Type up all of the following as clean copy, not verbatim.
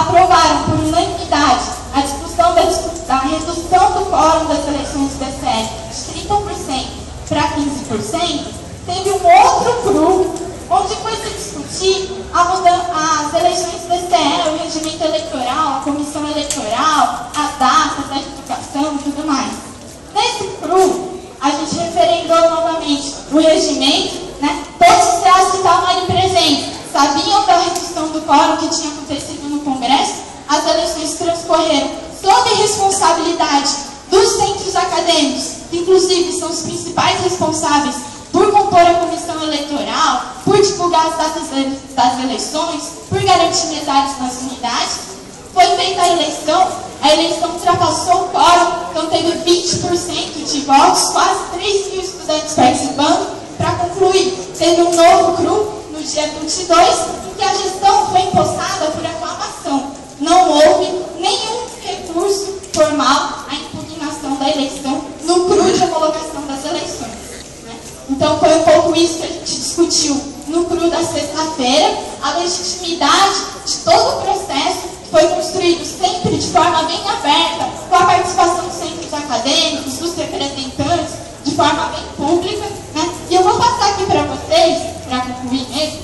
aprovaram por unanimidade a discussão da redução do quórum das eleições do DCE de 30% para 15%, teve um outro CRU, onde foi se discutir as eleições do DCE, o regimento eleitoral, a comissão eleitoral, as datas, a divulgação e tudo mais. Nesse CRU, a gente referendou novamente o regimento, né? Todos os CEAs que estavam ali presentes sabiam da redução do quórum que tinha acontecido no Congresso. As eleições transcorreram sob responsabilidade dos centros acadêmicos, que inclusive são os principais responsáveis por compor a comissão eleitoral, por divulgar as datas das eleições, por garantir medalhas nas unidades. Foi feita a eleição ultrapassou o quórum, então teve 20% de votos, quase 3 mil estudantes participando. Para concluir, teve um novo CRU no dia 22, em que a gestão foi empossada por aclamação. Não houve nenhum recurso formal à impugnação da eleição no CRU de homologação das eleições. Então foi um pouco isso que a gente discutiu no CRU da sexta-feira. A legitimidade de todo o processo foi construído sempre de forma bem aberta, com a participação dos centros acadêmicos, dos representantes, de forma bem pública, né? E eu vou passar aqui para vocês, para concluir mesmo,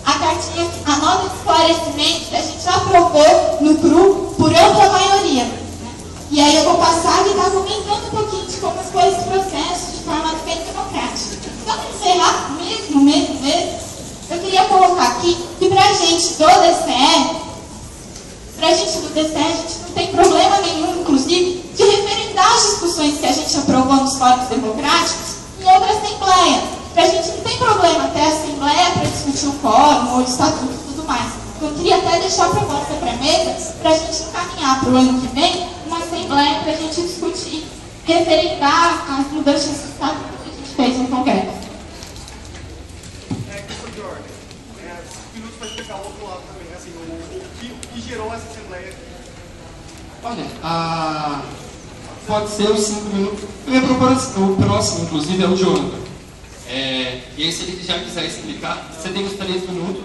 a cartinha, a nota de esclarecimento que a gente aprovou no CRU por ampla maioria. Né? E aí eu vou passar e estar comentando um pouquinho de como foi esse processo de forma bem democrática. Então, para encerrar mesmo, eu queria colocar aqui que para a gente do DCE, a gente não tem problema nenhum, inclusive, de referendar as discussões que a gente aprovou nos fóruns democráticos em outra assembleia. Para a gente não tem problema ter assembleia para discutir o quórum, o estatuto e tudo mais. Eu queria até deixar a proposta para a mesa para a gente encaminhar para o ano que vem uma assembleia para a gente discutir, referendar as mudanças de estatuto que a gente fez no Congresso. Questão de ordem. 5 minutos para explicar o outro lado também, assim, o que gerou essa assembleia. Olha, pode ser os 5 minutos. Eu ia propor o próximo, inclusive, é o Jonathan. E aí, se ele já quiser explicar, você tem os 3 minutos.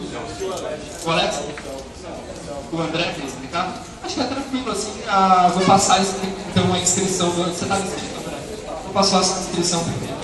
O Alex? O André quer explicar? Acho que é tranquilo, assim. Vou passar então a inscrição. Você está inscrito, André? Vou passar a inscrição primeiro.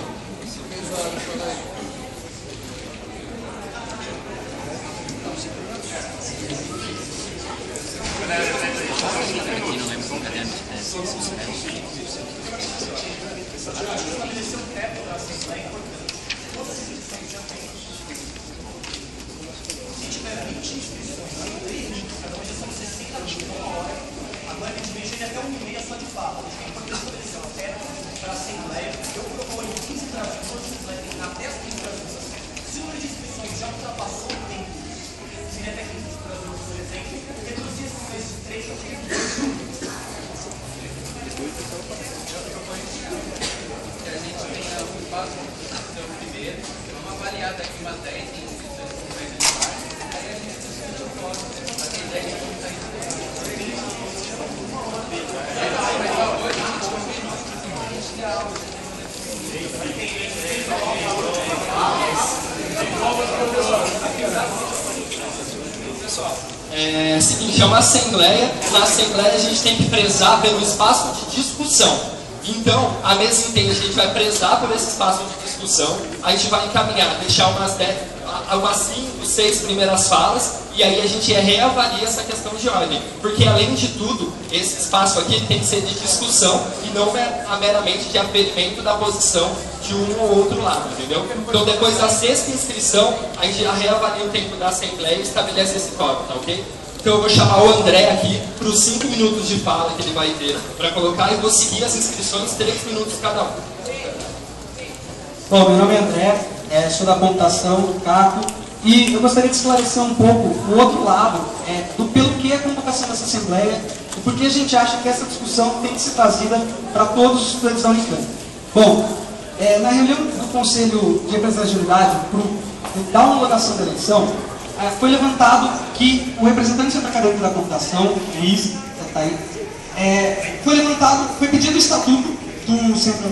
Seguinte, é uma assembleia. Na assembleia a gente tem que prezar pelo espaço de discussão. Então, a mesa entende, a gente vai prezar por esse espaço de discussão, a gente vai encaminhar, deixar umas 5, 6 primeiras falas, e aí a gente reavalia essa questão de ordem. Porque, além de tudo, esse espaço aqui tem que ser de discussão e não meramente de aferimento da posição de um ou outro lado, entendeu? Então, depois da 6ª inscrição, a gente já reavalia o tempo da assembleia e estabelece esse tópico, tá ok? Então eu vou chamar o André aqui para os 5 minutos de fala que ele vai ter para colocar, e vou seguir as inscrições 3 minutos cada um. Bom, meu nome é André, sou da computação, do CACO, e eu gostaria de esclarecer um pouco o outro lado do pelo que a convocação dessa Assembleia e por que a gente acha que essa discussão tem que ser trazida para todos os estudantes da Unicamp. Bom, na reunião do Conselho de Representatividade, da homologação da eleição, foi levantado que o representante do Centro Acadêmico da Computação, Luiz, está aí, foi pedido o estatuto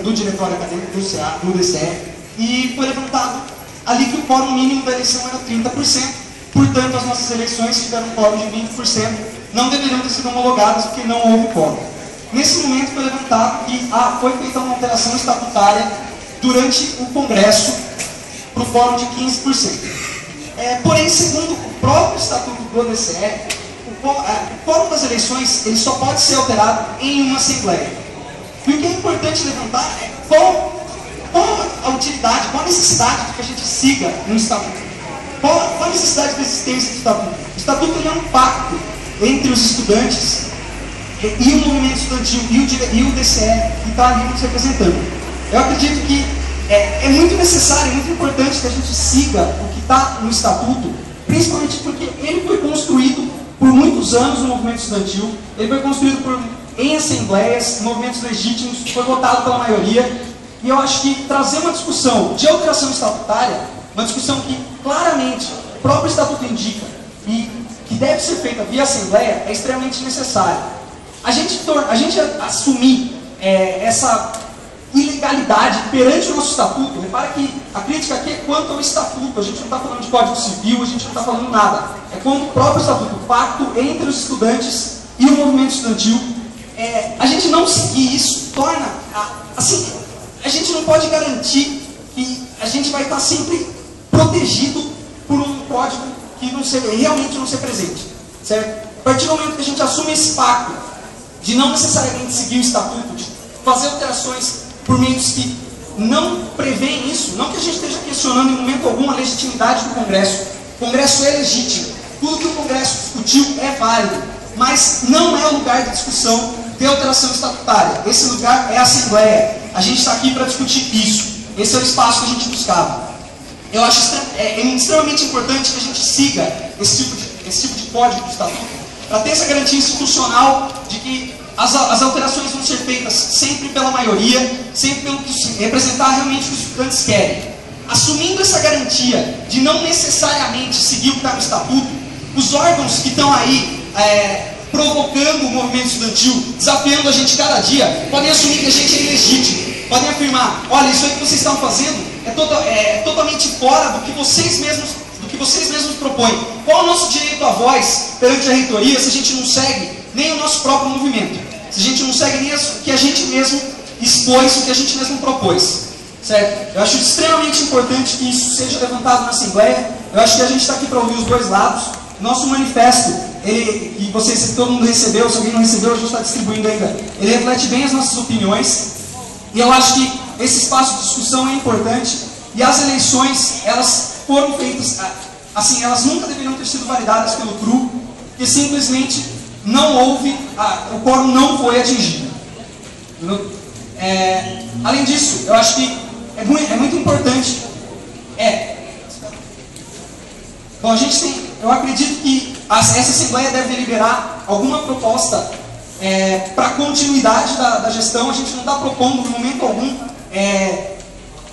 do Diretório Acadêmico do DCE, e foi levantado ali que o quórum mínimo da eleição era 30%, portanto as nossas eleições tiveram um quórum de 20%, não deveriam ter sido homologadas porque não houve quórum. Nesse momento foi levantado que foi feita uma alteração estatutária durante o Congresso para o quórum de 15%. Porém, segundo o próprio Estatuto do DCE, o quórum das eleições ele só pode ser alterado em uma Assembleia. E o que é importante levantar é qual a utilidade, qual a necessidade de que a gente siga um Estatuto. Qual a necessidade da existência do Estatuto? O Estatuto é um pacto entre os estudantes e o movimento estudantil e o DCE que está ali nos representando. Eu acredito que é muito necessário, muito importante que a gente siga o que está no Estatuto, principalmente porque ele foi construído por muitos anos no movimento estudantil, ele foi construído em assembleias, movimentos legítimos, foi votado pela maioria, e eu acho que trazer uma discussão de alteração estatutária, uma discussão que claramente o próprio Estatuto indica e que deve ser feita via assembleia, é extremamente necessário. A gente assumir essa ilegalidade perante o nosso Estatuto, repara que a crítica aqui é quanto ao Estatuto, a gente não está falando de Código Civil, a gente não está falando nada, é quanto ao próprio Estatuto, o pacto entre os estudantes e o movimento estudantil. A gente não seguir isso torna, assim, a gente não pode garantir que a gente vai estar sempre protegido por um código que realmente não ser presente, certo? A partir do momento que a gente assume esse pacto de não necessariamente seguir o Estatuto, de fazer alterações por meios que não prevêem isso, não que a gente esteja questionando em momento algum a legitimidade do Congresso. O Congresso é legítimo, tudo que o Congresso discutiu é válido, mas não é o lugar de discussão de alteração estatutária. Esse lugar é a Assembleia. A gente está aqui para discutir isso. Esse é o espaço que a gente buscava. Eu acho extremamente importante que a gente siga esse tipo de código do Estatuto, para ter essa garantia institucional de que as alterações vão ser feitas sempre pela maioria, sempre pelo que representar realmente o que os estudantes querem. Assumindo essa garantia de não necessariamente seguir o que está no Estatuto, os órgãos que estão aí provocando o movimento estudantil, desafiando a gente cada dia, podem assumir que a gente é ilegítimo, podem afirmar, olha, isso aí que vocês estão fazendo é totalmente fora do que vocês mesmos propõem. Qual é o nosso direito à voz perante a reitoria se a gente não segue nem o nosso próprio movimento? Se a gente não segue nem o que a gente mesmo expôs, o que a gente mesmo propôs, certo? Eu acho extremamente importante que isso seja levantado na Assembleia. Eu acho que a gente está aqui para ouvir os dois lados. Nosso manifesto, que todo mundo recebeu, se alguém não recebeu, a gente está distribuindo ainda. Ele reflete bem as nossas opiniões. E eu acho que esse espaço de discussão é importante. E as eleições, elas foram feitas, assim, elas nunca deveriam ter sido validadas pelo TRU, porque simplesmente não houve, o quórum não foi atingido. Além disso, eu acho que é muito importante. Bom, eu acredito que essa Assembleia deve deliberar alguma proposta para a continuidade da gestão. A gente não está propondo, no momento algum,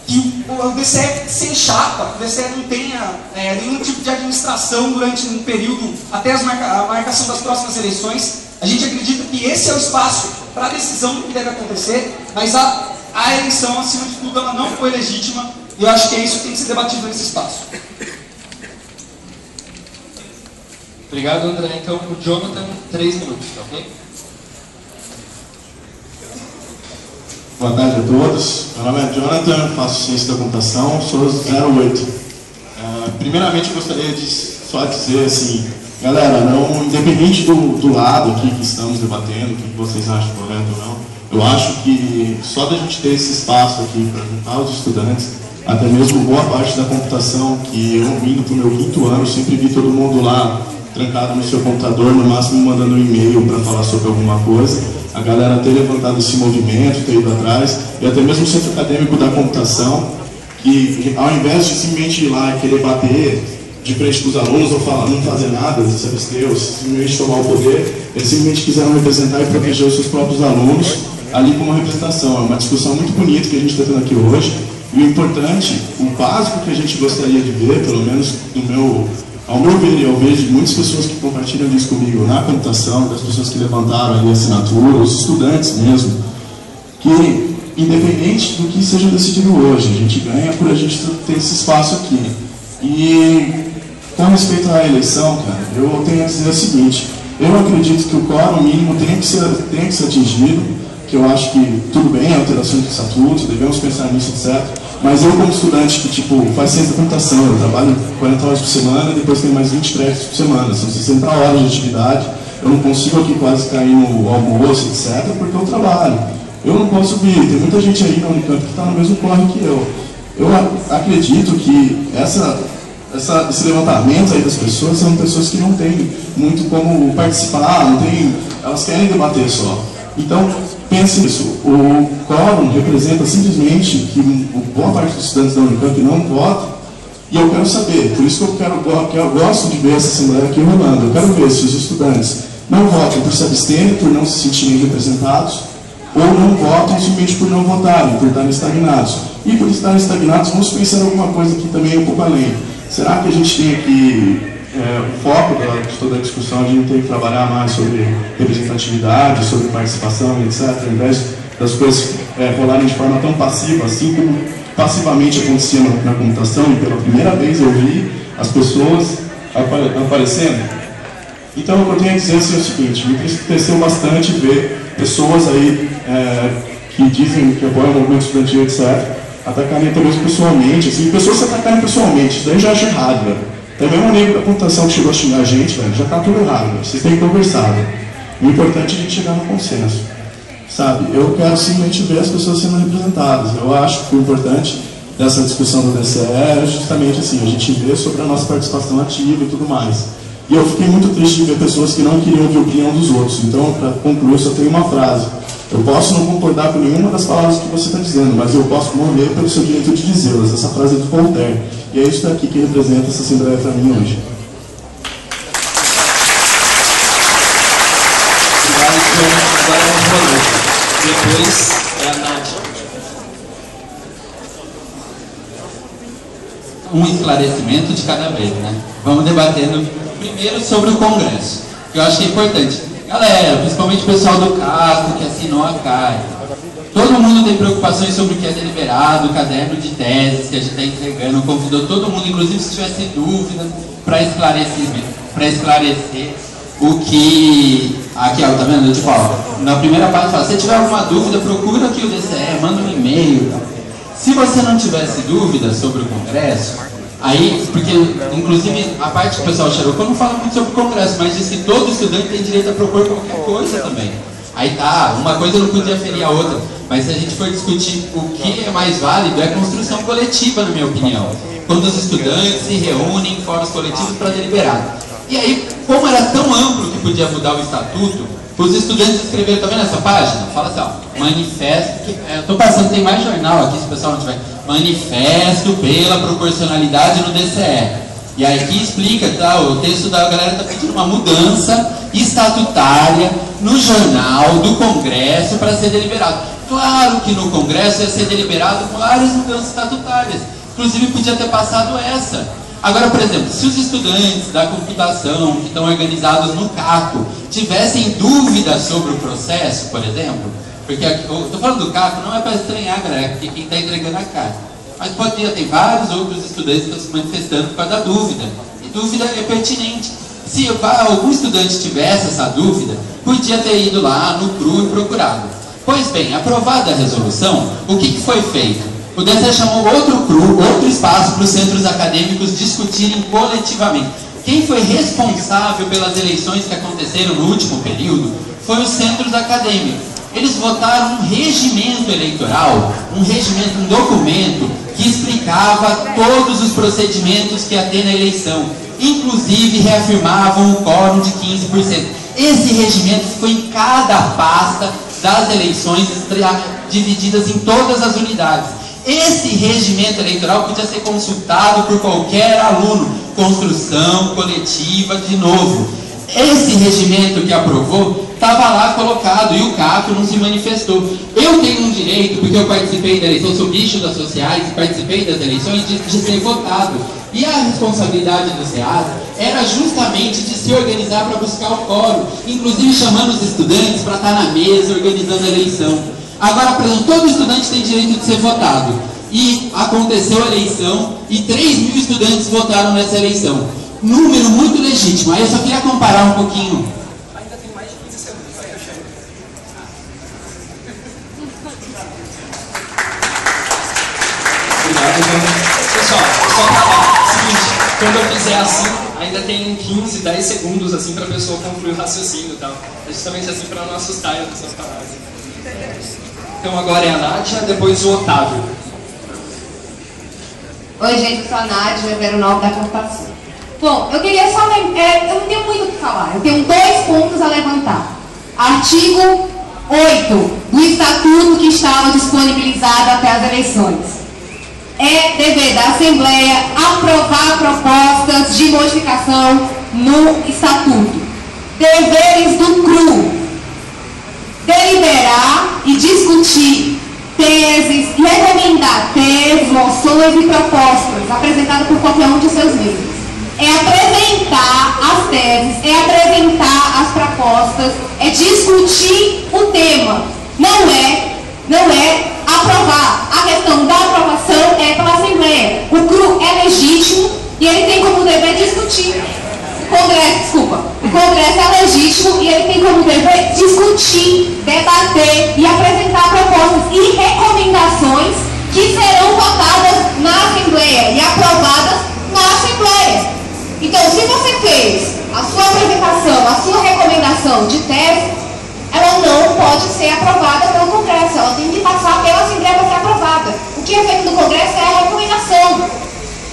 que o DCE se enchapa, que o DCE não tenha nenhum tipo de administração durante um período, até a marcação das próximas eleições. A gente acredita que esse é o espaço para a decisão do que deve acontecer, mas a eleição, acima de tudo, ela não foi legítima, e eu acho que é isso que tem que ser debatido nesse espaço. Obrigado, André. Então, o Jonathan, 3 minutos, tá ok? Boa tarde a todos. Meu nome é Jonathan, faço ciência da computação, sou 08. Primeiramente, gostaria de só dizer assim, galera, não, independente do lado aqui que estamos debatendo, o que vocês acham correto ou não, eu acho que só da gente ter esse espaço aqui para juntar os estudantes, até mesmo boa parte da computação, que eu vindo para o meu 5º ano, sempre vi todo mundo lá trancado no seu computador, no máximo mandando um e-mail para falar sobre alguma coisa, a galera ter levantado esse movimento, ter ido atrás, e até mesmo o Centro Acadêmico da Computação, que ao invés de simplesmente ir lá e querer bater de frente com os alunos ou falar, não fazer nada, se abster ou simplesmente tomar o poder, eles simplesmente quiseram representar e proteger os seus próprios alunos ali como representação. É uma discussão muito bonita que a gente está tendo aqui hoje, e o importante, o básico que a gente gostaria de ver, pelo menos ao meu ver, eu vejo muitas pessoas que compartilham disso comigo na computação, das pessoas que levantaram ali a assinatura, os estudantes mesmo, que independente do que seja decidido hoje, a gente ganha por a gente ter esse espaço aqui. E com respeito à eleição, cara, eu tenho a dizer o seguinte, Eu acredito que o quórum mínimo tem que ser atingido, que eu acho que tudo bem, alteração de estatuto, devemos pensar nisso, etc. Mas eu, como estudante que faz ciência da computação, eu trabalho 40 horas por semana, depois tenho mais 20 créditos por semana, são 60 horas de atividade, eu não consigo aqui quase cair no almoço, etc., porque eu trabalho. Eu não posso vir, tem muita gente aí na Unicamp que está no mesmo corre que eu. Eu acredito que esse levantamento aí das pessoas são pessoas que não têm muito como participar, elas querem debater só. Então, pense nisso, o quórum representa simplesmente que boa parte dos estudantes da Unicamp não votam, e eu quero saber, por isso que eu gosto de ver essa assembleia aqui rolando, eu quero ver se os estudantes não votam por se absterem, por não se sentirem representados, ou não votam simplesmente por não votarem, por estarem estagnados. E por estarem estagnados, vamos pensar em alguma coisa que também é um pouco além. Será que a gente tem aqui, o foco de toda a discussão, a gente tem que trabalhar mais sobre representatividade, sobre participação, etc., ao invés das coisas rolarem de forma tão passiva, assim como passivamente acontecia na computação, e pela primeira vez eu vi as pessoas aparecendo? Então, o que eu tenho a dizer assim, é o seguinte: me entristeceu bastante ver pessoas aí que dizem que apoiam o movimento estudantil, etc., atacarem até mesmo pessoalmente, assim, pessoas se atacarem pessoalmente, isso daí já acho errado, velho. Até mesmo o nego da computação que chegou a xingar a gente, velho, já tá tudo errado, velho. Vocês têm que conversar, velho. O importante é a gente chegar no consenso, sabe? Eu quero simplesmente ver as pessoas sendo representadas. Eu acho que o importante dessa discussão do DCE é justamente assim, a gente ver sobre a nossa participação ativa e tudo mais. E eu fiquei muito triste de ver pessoas que não queriam ouvir a opinião dos outros. Então, para concluir, eu só tenho uma frase. Eu posso não concordar com nenhuma das palavras que você está dizendo, mas eu posso morrer pelo seu direito de dizê-las. Essa frase é do Voltaire. E é isso daqui que representa essa assembleia para mim hoje. Agora é o Rolando. Depois é a Nath. Um esclarecimento de cada vez, né? Vamos debatendo primeiro sobre o Congresso, que eu acho que é importante. Galera, principalmente o pessoal do CASCO que assinou a CAI, todo mundo tem preocupações sobre o que é deliberado, o caderno de teses que a gente está entregando, convidou todo mundo, inclusive se tivesse dúvidas, para esclarecer o que... Aqui, ó, tá vendo? Tipo, ó, na primeira parte fala, se tiver alguma dúvida, procura aqui o DCE, manda um e-mail. Se você não tivesse dúvida sobre o Congresso, aí, porque inclusive a parte que o pessoal xerocou não fala muito sobre o Congresso, mas diz que todo estudante tem direito a propor qualquer coisa também. Aí tá, uma coisa não podia ferir a outra, mas se a gente for discutir o que é mais válido, é a construção coletiva, na minha opinião. Quando os estudantes se reúnem em fóruns coletivos para deliberar. E aí, como era tão amplo que podia mudar o estatuto, os estudantes escreveram, tá vendo essa página? Fala assim, ó, manifesto, eu tô passando, tem mais jornal aqui, se o pessoal não tiver. Manifesto pela proporcionalidade no DCE. E aí que explica, tá? O texto da galera está pedindo uma mudança estatutária no jornal do Congresso para ser deliberado. Claro que no Congresso ia ser deliberado várias mudanças estatutárias. Inclusive podia ter passado essa. Agora, por exemplo, se os estudantes da computação que estão organizados no CACO tivessem dúvidas sobre o processo, por exemplo, porque eu estou falando do CACO, não é para estranhar, galera, porque quem está entregando a carta. Mas poderia ter vários outros estudantes que estão se manifestando por causa da dúvida. E dúvida é pertinente. Se algum estudante tivesse essa dúvida, podia ter ido lá no CRU e procurado. Pois bem, aprovada a resolução, o que foi feito? O DCE chamou outro CRU, outro espaço para os centros acadêmicos discutirem coletivamente. Quem foi responsável pelas eleições que aconteceram no último período foi os centros acadêmicos. Eles votaram um regimento eleitoral, um documento que explicava todos os procedimentos que ia ter na eleição, inclusive reafirmavam o quórum de 15%. Esse regimento ficou em cada pasta das eleições, divididas em todas as unidades. Esse regimento eleitoral podia ser consultado por qualquer aluno, construção coletiva de novo. Esse regimento que aprovou estava lá colocado e o CACO não se manifestou. Eu tenho um direito, porque eu participei da eleição, sou bicho das sociais, participei das eleições, de ser votado. E a responsabilidade do SEAD era justamente de se organizar para buscar o quórum, inclusive chamando os estudantes para estar na mesa, organizando a eleição. Agora, por exemplo, todo estudante tem direito de ser votado. E aconteceu a eleição e 3.000 estudantes votaram nessa eleição. Número muito legítimo. Aí eu só queria comparar um pouquinho quando eu fizer assim, ainda tem 15, 10 segundos assim para a pessoa concluir o raciocínio e tal. É justamente assim para não assustar e a pessoa parar. Então agora é a Nádia, depois o Otávio. Oi, gente, eu sou a Nádia, eu era o nome da computação. Bom, eu queria só lembrar, eu não tenho muito o que falar, eu tenho 2 pontos a levantar. Artigo 8 do Estatuto que estava disponibilizado até as eleições. É dever da Assembleia aprovar propostas de modificação no Estatuto. Deveres do CRU: deliberar e discutir teses e recomendar teses, moções e propostas apresentadas por qualquer um de seus membros. É apresentar as teses, é apresentar as propostas, é discutir o tema. Não é aprovar. A questão da aprovação é pela Assembleia. O CRU é legítimo e ele tem como dever discutir. O Congresso é legítimo e ele tem como dever discutir, debater e apresentar propostas e recomendações que serão votadas na Assembleia e aprovadas na Assembleia. Então, se você fez a sua apresentação, a sua recomendação de tese, ela não pode ser aprovada pelo Congresso, ela tem que passar pela Assembleia para ser aprovada. O que é feito no Congresso é a recomendação,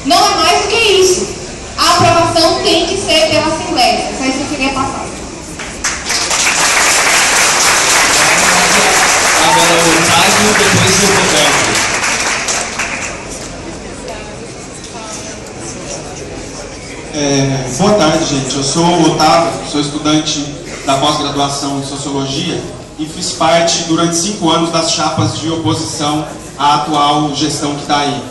não é mais do que isso. A aprovação tem que ser pela Assembleia, é só isso que eu queria passar. Agora o Otávio, depois o Roberto. Boa tarde, gente. Eu sou o Otávio, sou estudante da pós-graduação em Sociologia e fiz parte durante 5 anos das chapas de oposição à atual gestão que está aí.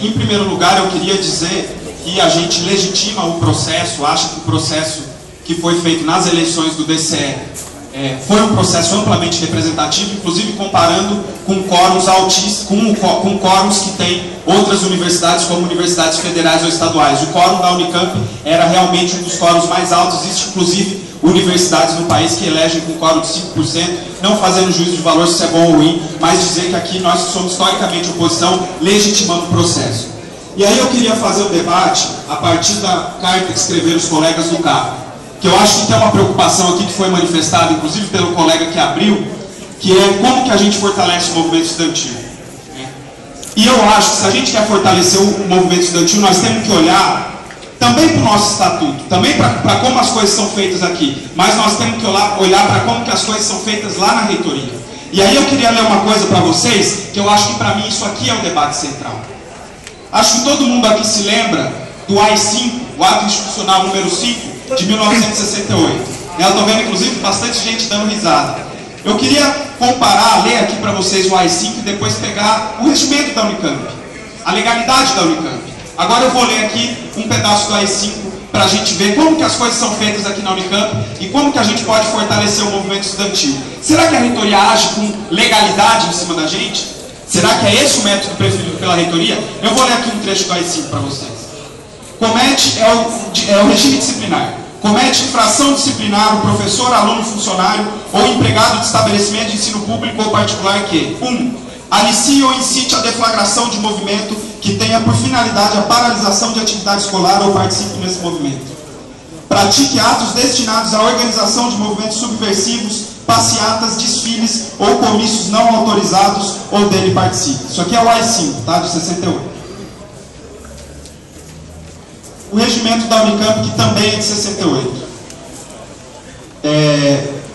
Em primeiro lugar, eu queria dizer que a gente legitima o processo, acha que o processo que foi feito nas eleições do DCE foi um processo amplamente representativo, inclusive comparando com quóruns altíssimos, com quóruns que tem outras universidades, como universidades federais ou estaduais. O quórum da Unicamp era realmente um dos quóruns mais altos, existe inclusive universidades no país que elegem com quórum de 5%, não fazendo juízo de valor se isso é bom ou ruim, mas dizer que aqui nós que somos historicamente oposição, legitimando o processo. E aí eu queria fazer um debate a partir da carta que escreveram os colegas do CAP, que eu acho que tem uma preocupação aqui que foi manifestada, inclusive pelo colega que abriu, que é como que a gente fortalece o movimento estudantil. E eu acho que se a gente quer fortalecer o movimento estudantil, nós temos que olhar também para o nosso estatuto, também para como as coisas são feitas aqui, mas nós temos que olhar para como que as coisas são feitas lá na reitoria. E aí eu queria ler uma coisa para vocês, que eu acho que para mim isso aqui é o debate central. Acho que todo mundo aqui se lembra do AI-5, o Ato Institucional número 5, de 1968. Eu estou vendo, inclusive, bastante gente dando risada. Eu queria comparar, ler aqui para vocês o AI-5 e depois pegar o regimento da Unicamp, a legalidade da Unicamp. Agora eu vou ler aqui um pedaço do AI-5 para a gente ver como que as coisas são feitas aqui na Unicamp e como que a gente pode fortalecer o movimento estudantil. Será que a reitoria age com legalidade em cima da gente? Será que é esse o método preferido pela reitoria? Eu vou ler aqui um trecho do AI-5 para vocês. Comete é o regime disciplinar. Comete infração disciplinar o professor, aluno, funcionário ou empregado de estabelecimento de ensino público ou particular que 1. Alicie ou incite a deflagração de movimento que tenha por finalidade a paralisação de atividade escolar ou participe nesse movimento. Pratique atos destinados à organização de movimentos subversivos, passeatas, desfiles ou comícios não autorizados ou dele participe. Isso aqui é o AI-5, tá? De 68. O regimento da Unicamp, que também é de 68.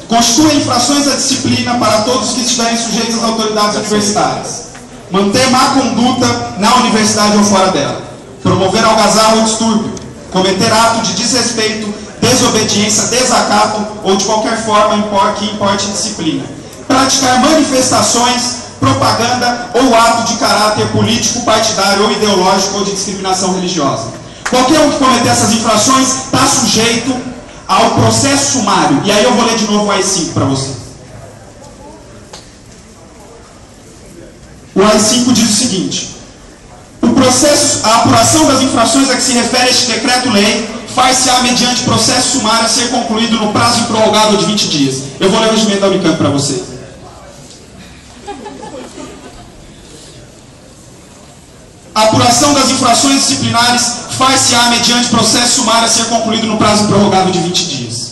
Constitui infrações à disciplina para todos que estiverem sujeitos às autoridades universitárias. Manter má conduta na universidade ou fora dela. Promover algazarra ou distúrbio. Cometer ato de desrespeito, desobediência, desacato ou de qualquer forma que importe disciplina. Praticar manifestações, propaganda ou ato de caráter político, partidário ou ideológico ou de discriminação religiosa. Qualquer um que cometer essas infrações está sujeito ao processo sumário. E aí eu vou ler de novo o AI-5 para você. O AI-5 diz o seguinte: a apuração das infrações a que se refere este decreto-lei far-se-á mediante processo sumário a ser concluído no prazo improrrogável de 20 dias. Eu vou ler o regimento da Unicamp para você. A apuração das infrações disciplinares far-se-á mediante processo sumário a ser concluído no prazo prorrogável de 20 dias.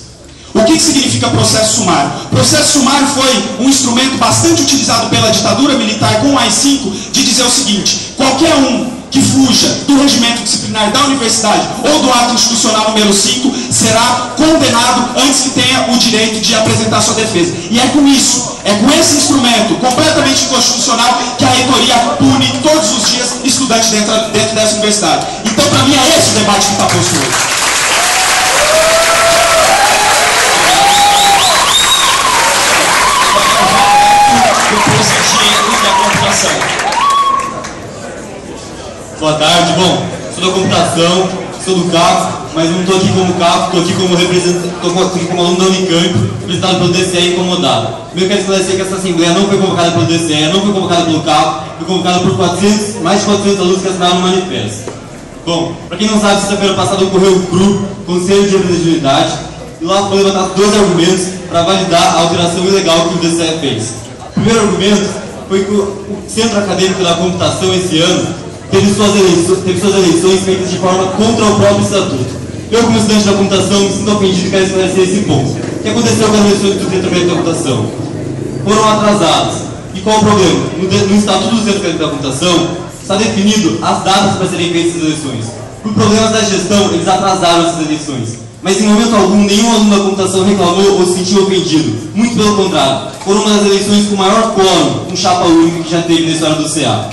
O que significa processo sumário? Processo sumário foi um instrumento bastante utilizado pela ditadura militar com o AI-5 de dizer o seguinte: qualquer um que fuja do regimento disciplinar da universidade ou do ato institucional número 5 será condenado antes que tenha o direito de apresentar sua defesa. E é com isso, é com esse instrumento completamente inconstitucional que a reitoria pune todos os dias estudantes dentro dessa universidade. Então, para mim, é esse o debate que está posto hoje. Boa tarde, bom, sou da computação, sou do CAF, mas não estou aqui como CAF, estou aqui como representante, estou aqui como aluno da Unicamp, representado pelo DCE incomodado. Eu quero esclarecer que essa assembleia não foi convocada pelo DCE, não foi convocada pelo CAF, foi convocada por mais de 400 alunos que assinaram o manifesto. Bom, para quem não sabe, sexta-feira passada ocorreu o CRU, Conselho de Representatividade, e lá foi levantado 2 argumentos para validar a alteração ilegal que o DCE fez. O primeiro argumento foi que o Centro Acadêmico da Computação esse ano teve suas eleições feitas de forma contra o próprio estatuto. Eu, como estudante da computação, me sinto ofendido e quero esclarecer esse ponto. O que aconteceu com as eleições do Centro Acadêmico da Computação? Foram atrasadas. E qual o problema? No estatuto do Centro Acadêmico da Computação está definido as datas para serem feitas as eleições. Por problemas da gestão, eles atrasaram essas eleições. Mas em momento algum, nenhum aluno da computação reclamou ou se sentiu ofendido. Muito pelo contrário. Foram uma das eleições com maior quórum, um chapa única que já teve na história do CA.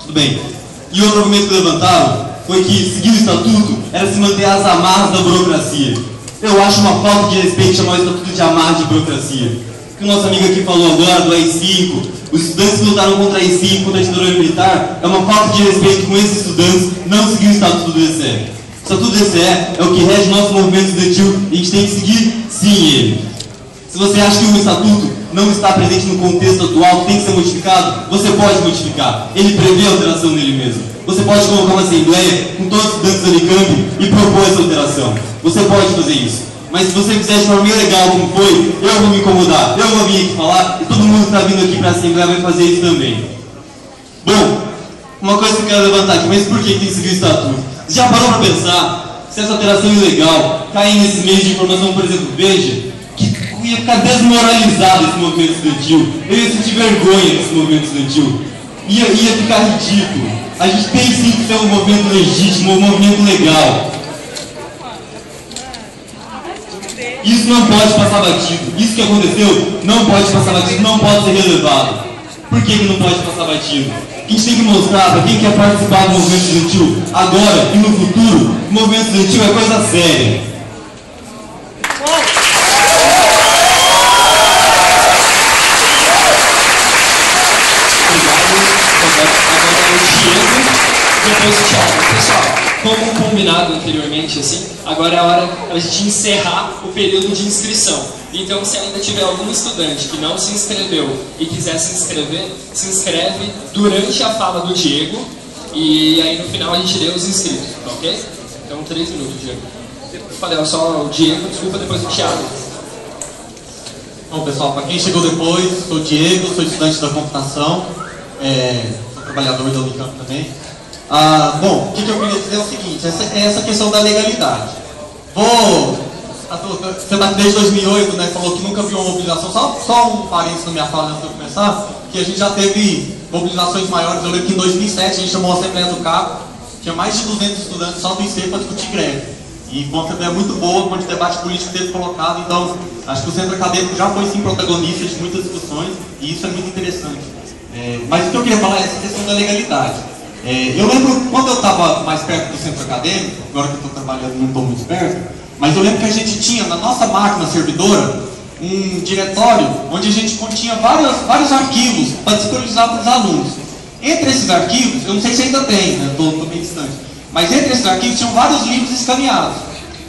Tudo bem. E outro argumento que levantaram foi que seguir o estatuto era se manter às amarras da burocracia. Eu acho uma falta de respeito chamar o estatuto de amarras de burocracia. O que o nosso amigo aqui falou agora do AI-5, os estudantes que lutaram contra a AI-5, contra a ditadura militar, é uma falta de respeito com esses estudantes não seguir o estatuto do DCE. O estatuto do DCE é o que rege o nosso movimento estudantil e a gente tem que seguir, sim, ele. Se você acha que o estatuto não está presente no contexto atual, tem que ser modificado, você pode modificar. Ele prevê a alteração nele mesmo. Você pode colocar uma assembleia com todos os estudantes da Unicamp e propor essa alteração. Você pode fazer isso. Mas se você fizer de forma ilegal como foi, eu vou me incomodar, eu vou vir aqui falar e todo mundo que está vindo aqui para a assembleia vai fazer isso também. Bom, uma coisa que eu quero levantar aqui, mas por que tem que seguir o estatuto? Você já parou para pensar se essa alteração ilegal cair nesses meios de informação, por exemplo, Veja, ia ficar desmoralizado esse movimento estudantil, eu ia sentir vergonha desse movimento estudantil, ia ficar ridículo. A gente tem sim que ser um movimento legítimo, um movimento legal. Isso não pode passar batido. Isso que aconteceu não pode passar batido, não pode ser relevado. Por que não pode passar batido? A gente tem que mostrar para quem quer participar do movimento estudantil agora e no futuro, o movimento estudantil é coisa séria. Depois o Thiago. Pessoal, como combinado anteriormente, assim, agora é a hora a gente encerrar o período de inscrição. Então, se ainda tiver algum estudante que não se inscreveu e quiser se inscrever, se inscreve durante a fala do Diego e aí no final a gente lê os inscritos, tá ok? Então, 3 minutos, Diego. Eu falei só o Diego, desculpa, depois o Thiago. Bom, pessoal, para quem chegou depois, sou o Diego, sou estudante da computação, sou trabalhador da Unicamp também. Bom, o que eu queria dizer é o seguinte, essa questão da legalidade. Você está desde 2008, né, falou que nunca viu uma mobilização, só um parênteses na minha fala antes de eu começar, que a gente já teve mobilizações maiores. Eu lembro que em 2007 a gente chamou a Assembleia do CAP, tinha mais de 200 estudantes só do IC para discutir greve. E uma Assembleia muito boa, com o debate político teve colocado, então acho que o Centro Acadêmico já foi sim protagonista de muitas discussões, e isso é muito interessante. Mas o que eu queria falar é essa questão da legalidade. Eu lembro, quando eu estava mais perto do Centro Acadêmico, agora que eu estou trabalhando não estou muito perto, mas eu lembro que a gente tinha na nossa máquina servidora um diretório onde a gente continha vários arquivos para disponibilizar para os alunos. Entre esses arquivos, eu não sei se ainda tem, né? Estou bem distante, mas entre esses arquivos tinham vários livros escaneados,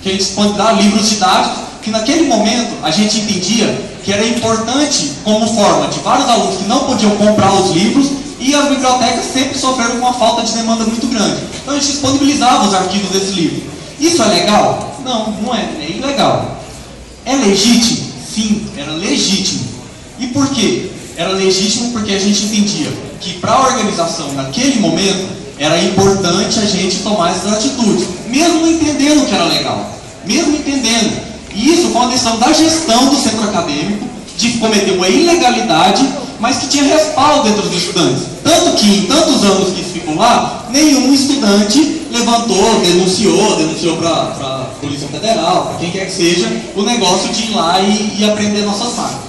que a gente disponibilizava livros didáticos, que naquele momento a gente entendia que era importante como forma de vários alunos que não podiam comprar os livros, e as bibliotecas sempre sofreram com uma falta de demanda muito grande. Então a gente disponibilizava os arquivos desse livro. Isso é legal? Não, não é. É ilegal. É legítimo? Sim, era legítimo. E por quê? Era legítimo porque a gente entendia que para a organização naquele momento era importante a gente tomar essas atitudes, mesmo entendendo que era legal, mesmo entendendo. E isso foi uma decisão da gestão do centro acadêmico, de cometer uma ilegalidade, mas que tinha respaldo dentro dos estudantes. Tanto que, em tantos anos que isso ficou lá, nenhum estudante levantou, denunciou para a Polícia Federal, para quem quer que seja, o negócio de ir lá e aprender nossas máquinas.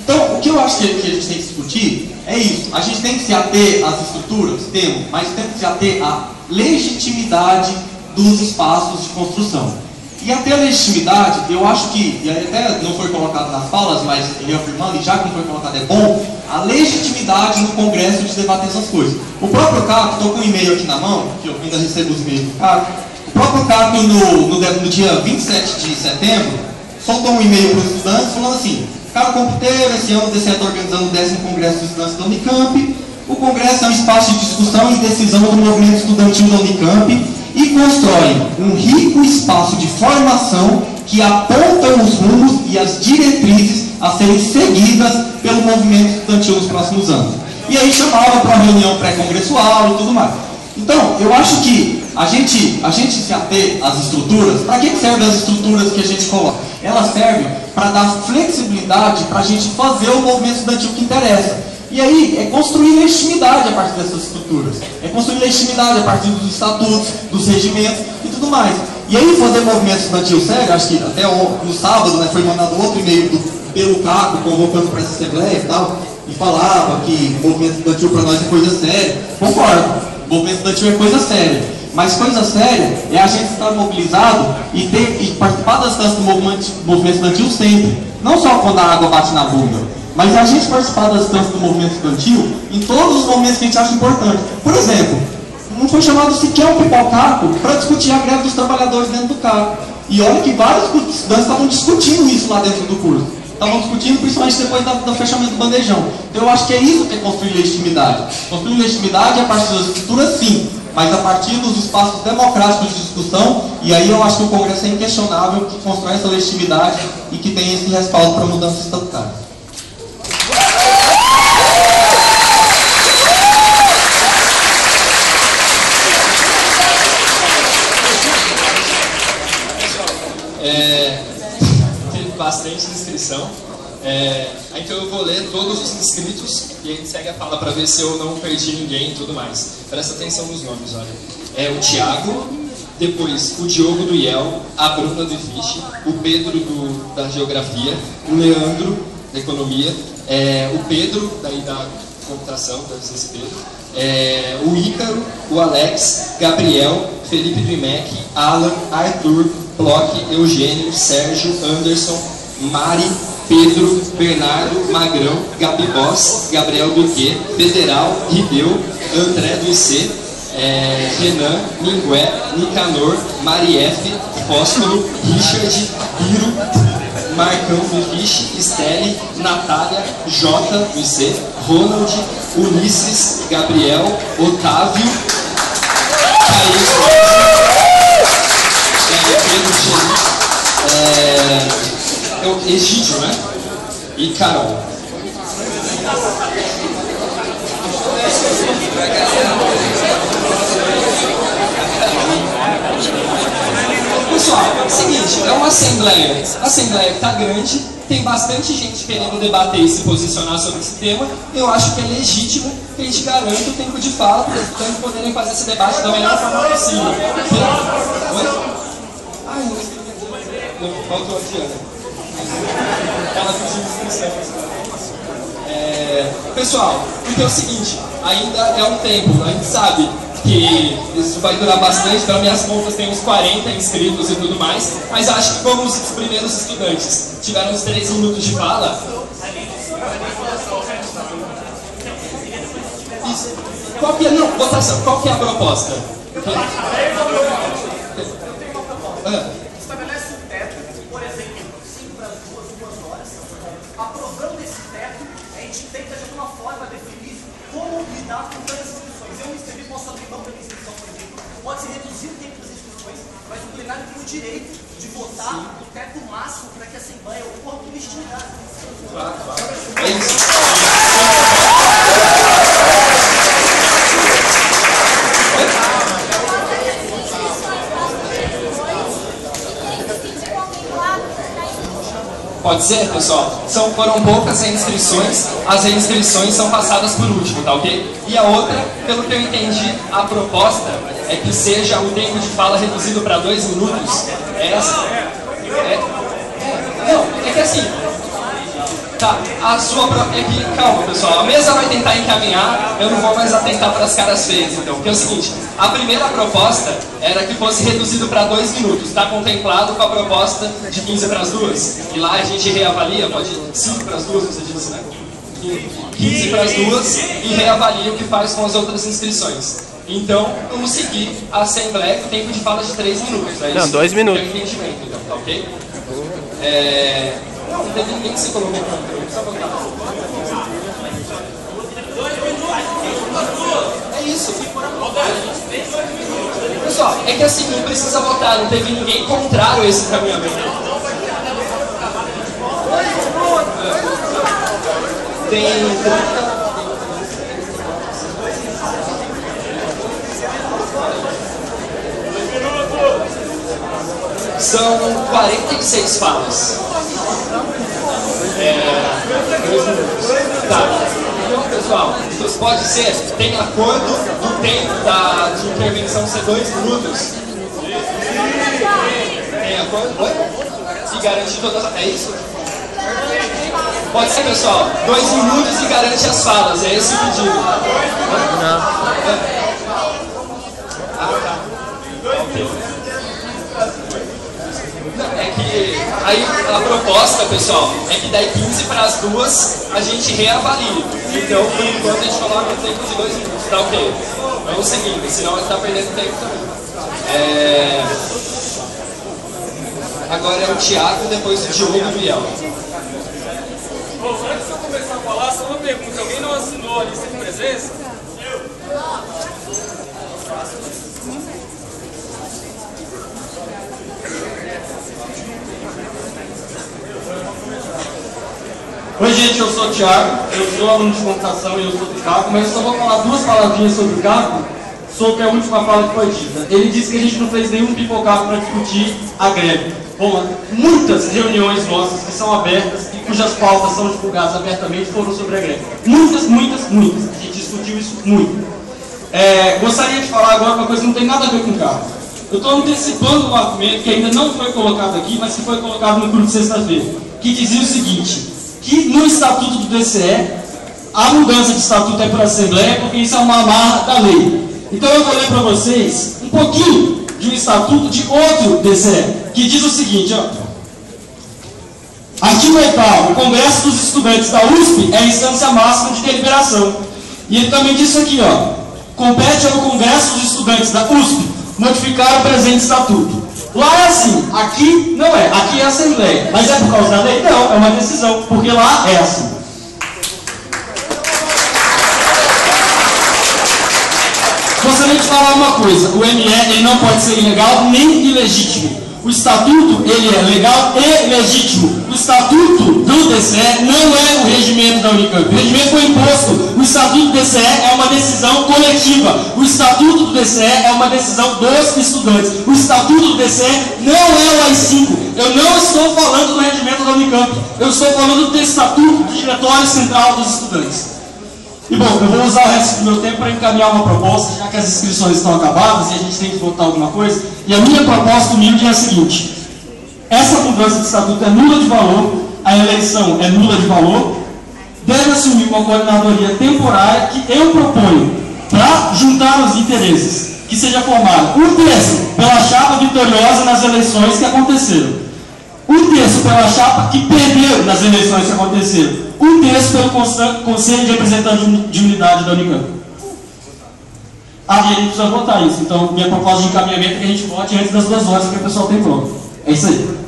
Então, o que eu acho que a gente tem que discutir é isso. A gente tem que se ater às estruturas, mas tem que se ater à legitimidade dos espaços de construção. E até a legitimidade, eu acho que, e até não foi colocado nas falas, mas reafirmando, e já que não foi colocado é bom, a legitimidade no Congresso de debater essas coisas. O próprio Caco, estou com um e-mail aqui na mão, que eu ainda recebo os e-mails do Caco, o próprio Caco no dia 27 de setembro, soltou um e-mail para os estudantes falando assim: Caco Compiteiro, esse ano o DCE está organizando o 10º Congresso dos Estudantes da Unicamp. O Congresso é um espaço de discussão e decisão do movimento estudantil da Unicamp e constrói um rico espaço de formação que aponta os rumos e as diretrizes a serem seguidas pelo movimento estudantil nos próximos anos. E aí chamava para uma reunião pré-congressual e tudo mais. Então, eu acho que a gente se ater às estruturas. Para que servem as estruturas que a gente coloca? Elas servem para dar flexibilidade para a gente fazer o movimento estudantil que interessa. E aí, é construir legitimidade a partir dessas estruturas. É construir legitimidade a partir dos estatutos, dos regimentos e tudo mais. E aí, fazer movimento estudantil sério, acho que até no sábado, né, foi mandado outro e-mail pelo Caco, convocando para essa assembleia e tal, e falava que movimento estudantil para nós é coisa séria. Concordo, movimento estudantil é coisa séria. Mas coisa séria é a gente estar mobilizado e participar das instâncias do movimento estudantil sempre. Não só quando a água bate na bunda. Mas a gente participar das instâncias do movimento estudantil em todos os momentos que a gente acha importante. Por exemplo, não foi chamado sequer um pipocaco para discutir a greve dos trabalhadores dentro do CACO. E olha que vários estudantes estavam discutindo isso lá dentro do curso. Estavam discutindo principalmente depois do fechamento do bandejão. Então eu acho que é isso que é construir legitimidade. Construir legitimidade a partir das estruturas, sim, mas a partir dos espaços democráticos de discussão. E aí eu acho que o Congresso é inquestionável que constrói essa legitimidade e que tem esse respaldo para mudanças estatutárias. Teve bastante inscrição, então eu vou ler todos os inscritos e a gente segue a fala para ver se eu não perdi ninguém e tudo mais. Presta atenção nos nomes, olha. É o Thiago, depois o Diogo do IEL, a Bruna do IFISH, o Pedro da Geografia, o Leandro da Economia, o Pedro daí da Computação, deve ser esse Pedro, o Ícaro, o Alex, Gabriel, Felipe do IMEC, Alan, Arthur, Bloch, Eugênio, Sérgio, Anderson, Mari, Pedro, Bernardo, Magrão, Gabi Boss, Gabriel Duque, Federal, Rideu, André do IC, Renan, Mingué, Nicanor, Marief, Fósforo, Richard, Biro, Marcão do IFISH, Estelle, Natália, Jota do IC, Ronald, Ulisses, Gabriel, Otávio, Caio, Egídio, né? E Carol. Pessoal, é o seguinte, é uma assembleia. A assembleia está grande, tem bastante gente querendo debater e se posicionar sobre esse tema. Eu acho que é legítimo que a gente garanta o tempo de fala para os estudantes poderem fazer esse debate da melhor forma possível. Não, faltou a Diana. Ela pediu inscrição. Pessoal, então é o seguinte, ainda é um tempo, a gente sabe que isso vai durar bastante, para minhas contas tem uns 40 inscritos e tudo mais, mas acho que como os primeiros estudantes tiveram uns 3 minutos de fala... Isso. Qual que é, não, votação, qual que é a proposta? Estabelece um teto, por exemplo, 5 para 2 horas. Aprovando esse teto, a gente tenta de alguma forma definir como lidar com tantas inscrições. Eu me inscrevi, posso abrir mão pela inscrição, por exemplo. Pode se reduzir o tempo das inscrições, mas o plenário tem o direito de votar o teto máximo para que a Assembleia ocorra com legitimidade. Claro. É isso. Pode ser, pessoal? Foram poucas reinscrições, as reinscrições são passadas por último, tá ok? E a outra, pelo que eu entendi, a proposta é que seja o tempo de fala reduzido para 2 minutos. É essa? Não, é que assim... Tá, é que, calma pessoal, a mesa vai tentar encaminhar, eu não vou mais atentar para as caras feias, então, porque é o seguinte, a primeira proposta era que fosse reduzido para 2 minutos, está contemplado com a proposta de 15 para as 2, e lá a gente reavalia, pode 5 para as 2, você disse, né? 15 para as 2 e reavalia o que faz com as outras inscrições. Então, vamos seguir a assembleia com tempo de fala de 3 minutos, é isso? Não, 2 minutos. É o entendimento, então, tá ok? Não teve ninguém que se colocou no controle, só botar. É isso. Pessoal, é que assim, não precisa votar, não teve ninguém contrário a esse encaminhamento. Tem 30... São 46 falas. 2 minutos. Tá. Então, pessoal, isso pode ser, tem acordo do tempo de intervenção ser 2 minutos? Tem acordo? Oi? E garante todas as... É isso? Pode ser, pessoal. 2 minutos e garante as falas. É esse o pedido. Não. Tá. Ok. É que aí a proposta, pessoal, é que daí 15 para as 2 a gente reavalia. Então, por enquanto, a gente coloca o tempo de 2 minutos, tá ok? Vamos seguindo, senão a gente está perdendo tempo também. Agora é o Thiago, depois o Diogo e o Biel. Bom, antes de eu começar a falar, só uma pergunta. Alguém não assinou a lista de presença? Oi gente, eu sou o Thiago, eu sou aluno de computação e eu sou do Caco, mas eu só vou falar 2 palavrinhas sobre o Caco, sobre a última fala que foi dita. Ele disse que a gente não fez nenhum pipocado para discutir a greve. Bom, muitas reuniões nossas que são abertas e cujas pautas são divulgadas abertamente foram sobre a greve. Muitas. A gente discutiu isso muito. Gostaria de falar agora uma coisa que não tem nada a ver com o Caco. Eu estou antecipando um argumento que ainda não foi colocado aqui, mas que foi colocado no grupo de sexta-feira, que dizia o seguinte, que no estatuto do DCE, a mudança de estatuto é por assembleia, porque isso é uma amarra da lei. Então eu vou ler para vocês um pouquinho de um estatuto de outro DCE, que diz o seguinte, ó. Artigo 8º, o Congresso dos Estudantes da USP é a instância máxima de deliberação. E ele também diz isso aqui, ó. Compete ao Congresso dos Estudantes da USP modificar o presente estatuto. Lá é assim, aqui não é, aqui é a Assembleia. Mas é por causa da lei? Não, é uma decisão, porque lá é assim. Gostaria de falar uma coisa, o ME ele não pode ser ilegal nem ilegítimo. O estatuto ele é legal e legítimo. O estatuto do DCE não é o regimento da Unicamp. O regimento foi imposto. O estatuto do DCE é uma decisão coletiva. O estatuto do DCE é uma decisão dos estudantes. O estatuto do DCE não é o AI-5. Eu não estou falando do regimento da Unicamp. Eu estou falando do estatuto do Diretório Central dos Estudantes. E bom, eu vou usar o resto do meu tempo para encaminhar uma proposta, já que as inscrições estão acabadas e a gente tem que votar alguma coisa. E a minha proposta humilde é a seguinte: essa mudança de estatuto é nula de valor, a eleição é nula de valor, deve assumir uma coordenadoria temporária que eu proponho para juntar os interesses, que seja formado 1/3 pela chapa vitoriosa nas eleições que aconteceram, 1/3 pela chapa que perdeu nas eleições que aconteceram, 1/3 pelo Conselho de Representantes de Unidade da Unicamp. E a gente precisa votar isso. Então, minha proposta de encaminhamento é que a gente vote antes das 2 horas que o pessoal tem pronto. É isso aí.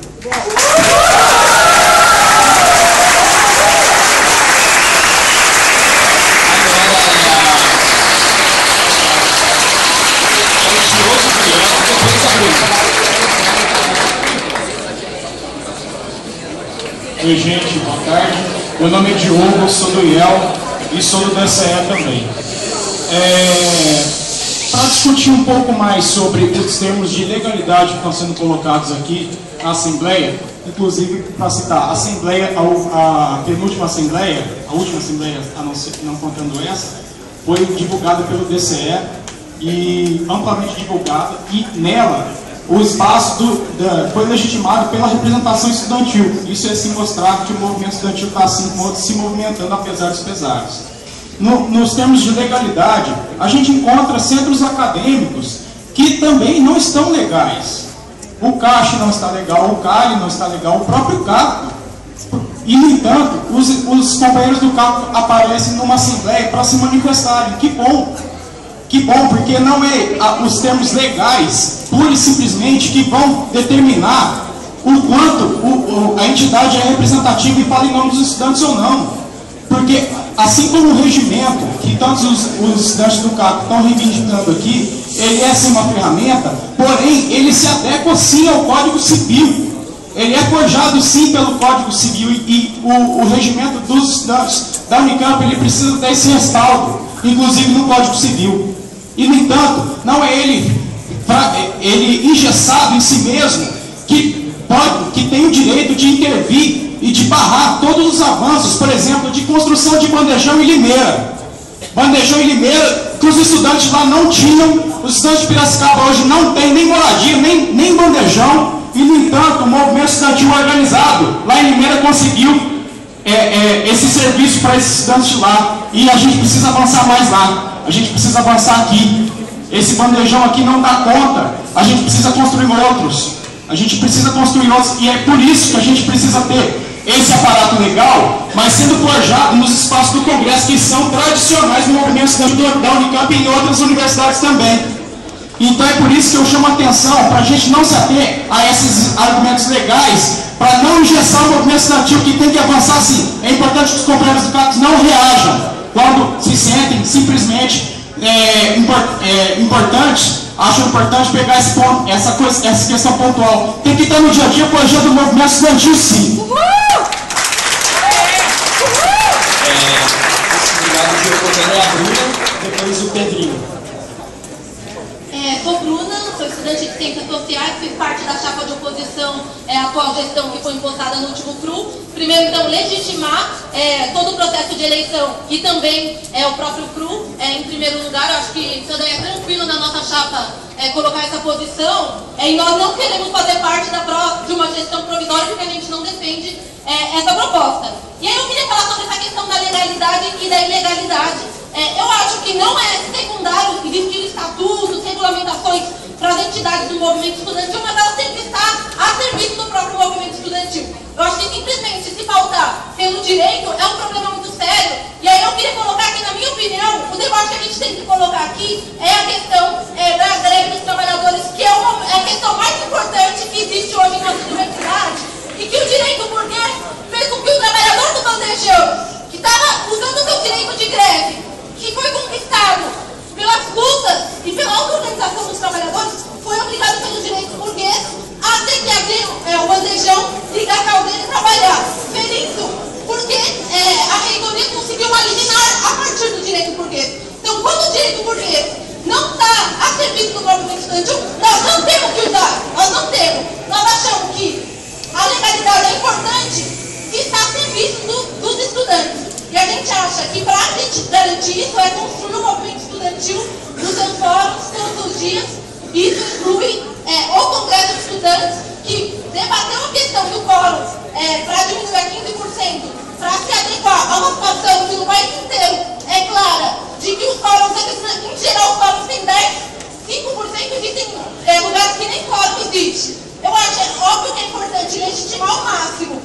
Oi gente, boa tarde. Meu nome é Diogo, sou do IEL e sou do DCE também. para discutir um pouco mais sobre os termos de legalidade que estão sendo colocados aqui na Assembleia, inclusive, para citar, a Assembleia, a penúltima Assembleia, a última Assembleia, não contando essa, foi divulgada pelo DCE e amplamente divulgada, e nela o espaço foi legitimado pela representação estudantil. Isso é se mostrar que o movimento estudantil está se movimentando apesar dos pesares. Nos termos de legalidade, a gente encontra centros acadêmicos que também não estão legais. O CACH não está legal, o CALI não está legal, o próprio CACO. E, no entanto, os companheiros do CACO aparecem numa assembleia para se manifestarem. Que bom! Que bom, porque não é os termos legais, pura e simplesmente, que vão determinar o quanto a entidade é representativa e fala em nome dos estudantes ou não. Porque, assim como o regimento, que tantos os estudantes do CACO estão reivindicando aqui, ele é sim uma ferramenta, porém, ele se adequa sim ao Código Civil. Ele é forjado sim pelo Código Civil e o regimento dos estudantes da Unicamp, ele precisa desse respaldo, inclusive no Código Civil. E, no entanto, não é ele engessado em si mesmo que tem o direito de intervir e de barrar todos os avanços, por exemplo, de construção de Bandejão e Limeira. Bandejão e Limeira, que os estudantes lá não tinham, os estudantes de Piracicaba hoje não têm nem moradia, nem bandejão, e, no entanto, o movimento estudantil organizado lá em Limeira conseguiu esse serviço para esses estudantes de lá, e a gente precisa avançar mais lá. A gente precisa avançar aqui. Esse bandejão aqui não dá conta. A gente precisa construir outros. A gente precisa construir outros. E é por isso que a gente precisa ter esse aparato legal, mas sendo forjado nos espaços do Congresso, que são tradicionais no movimento estudantil da Unicamp e em outras universidades também. Então é por isso que eu chamo a atenção para a gente não se ater a esses argumentos legais, para não engessar o movimento estudantil, que tem que avançar sim. É importante que os companheiros do CACO não reajam quando se sentem simplesmente acham importante pegar esse ponto, essa questão pontual. Tem que estar no dia a dia forjando o movimento estudantil, sim. Obrigado, a Bruna, depois o Pedrinho. Sou Bruna, sou estudante de Ciências Sociais, fiz parte da chapa de oposição à atual gestão que foi impostada no último CRU. Primeiro, então, legitimar todo o processo de eleição e também o próprio CRU. Em primeiro lugar, eu acho que também é tranquilo na nossa chapa colocar essa posição. E nós não queremos fazer parte de uma gestão provisória porque a gente não defende essa proposta. E aí eu queria falar sobre essa questão da legalidade e da ilegalidade. Eu acho que não é secundário existir estatutos, regulamentações para as entidades do movimento estudantil, mas ela tem que estar a serviço do próprio movimento estudantil. Eu acho que simplesmente se pautar pelo direito é um problema muito sério. E aí eu queria colocar aqui, na minha opinião, o debate que a gente tem que colocar aqui é a questão da greve dos trabalhadores, que é a questão mais importante que existe hoje em nossa universidade, e que o direito burguês fez com que o trabalhador do bandejão, que estava usando o seu direito de greve, que foi conquistado pelas lutas e pela auto-organização dos trabalhadores, foi obrigado pelo direito burguês a ter que abrir o bandejão, ligar a caldeira e trabalhar. Ferindo, porque a reitoria conseguiu uma liminar a partir do direito burguês. Então, quando o direito burguês não está a serviço do movimento estudantil, nós não temos que usar, nós não temos. Nós achamos que a legalidade é importante e está a serviço dos estudantes. E a gente acha que para a gente garantir isso é construir um movimento estudantil nos seus fóruns todos os dias. Isso inclui o Congresso de Estudantes, que debateu a questão do fórum para diminuir a 15%, para se adequar a uma situação que no país inteiro é clara, de que os fóruns, em geral, os fóruns têm 5% existem lugares que nem fórum existe. Eu acho óbvio que é importante legitimar ao máximo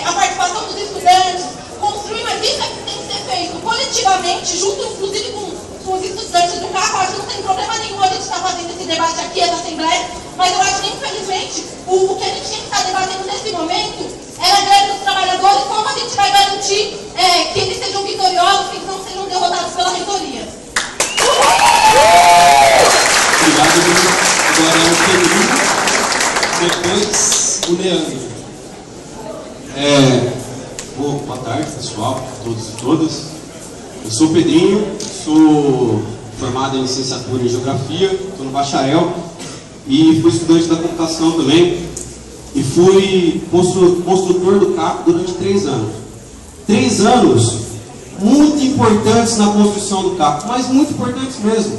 a participação dos estudantes, construir, mas isso tem que ser feito coletivamente, junto inclusive com os estudantes do CACO. Acho que não tem problema nenhum a gente estar fazendo esse debate aqui, essa assembleia, mas eu acho que, infelizmente, o que a gente tem que estar debatendo nesse momento é a greve dos trabalhadores, como a gente vai garantir que eles sejam vitoriosos, que eles não sejam derrotados pela reitoria. Obrigado, Bruno. Agora é o Pedrinho, depois o Leandro. Boa tarde, pessoal, todos e todas. Eu sou o Pedrinho, sou formado em licenciatura em Geografia, estou no bacharel, e fui estudante da computação também, e fui construtor do CAP durante 3 anos. 3 anos muito importantes na construção do CAP, mas muito importantes mesmo,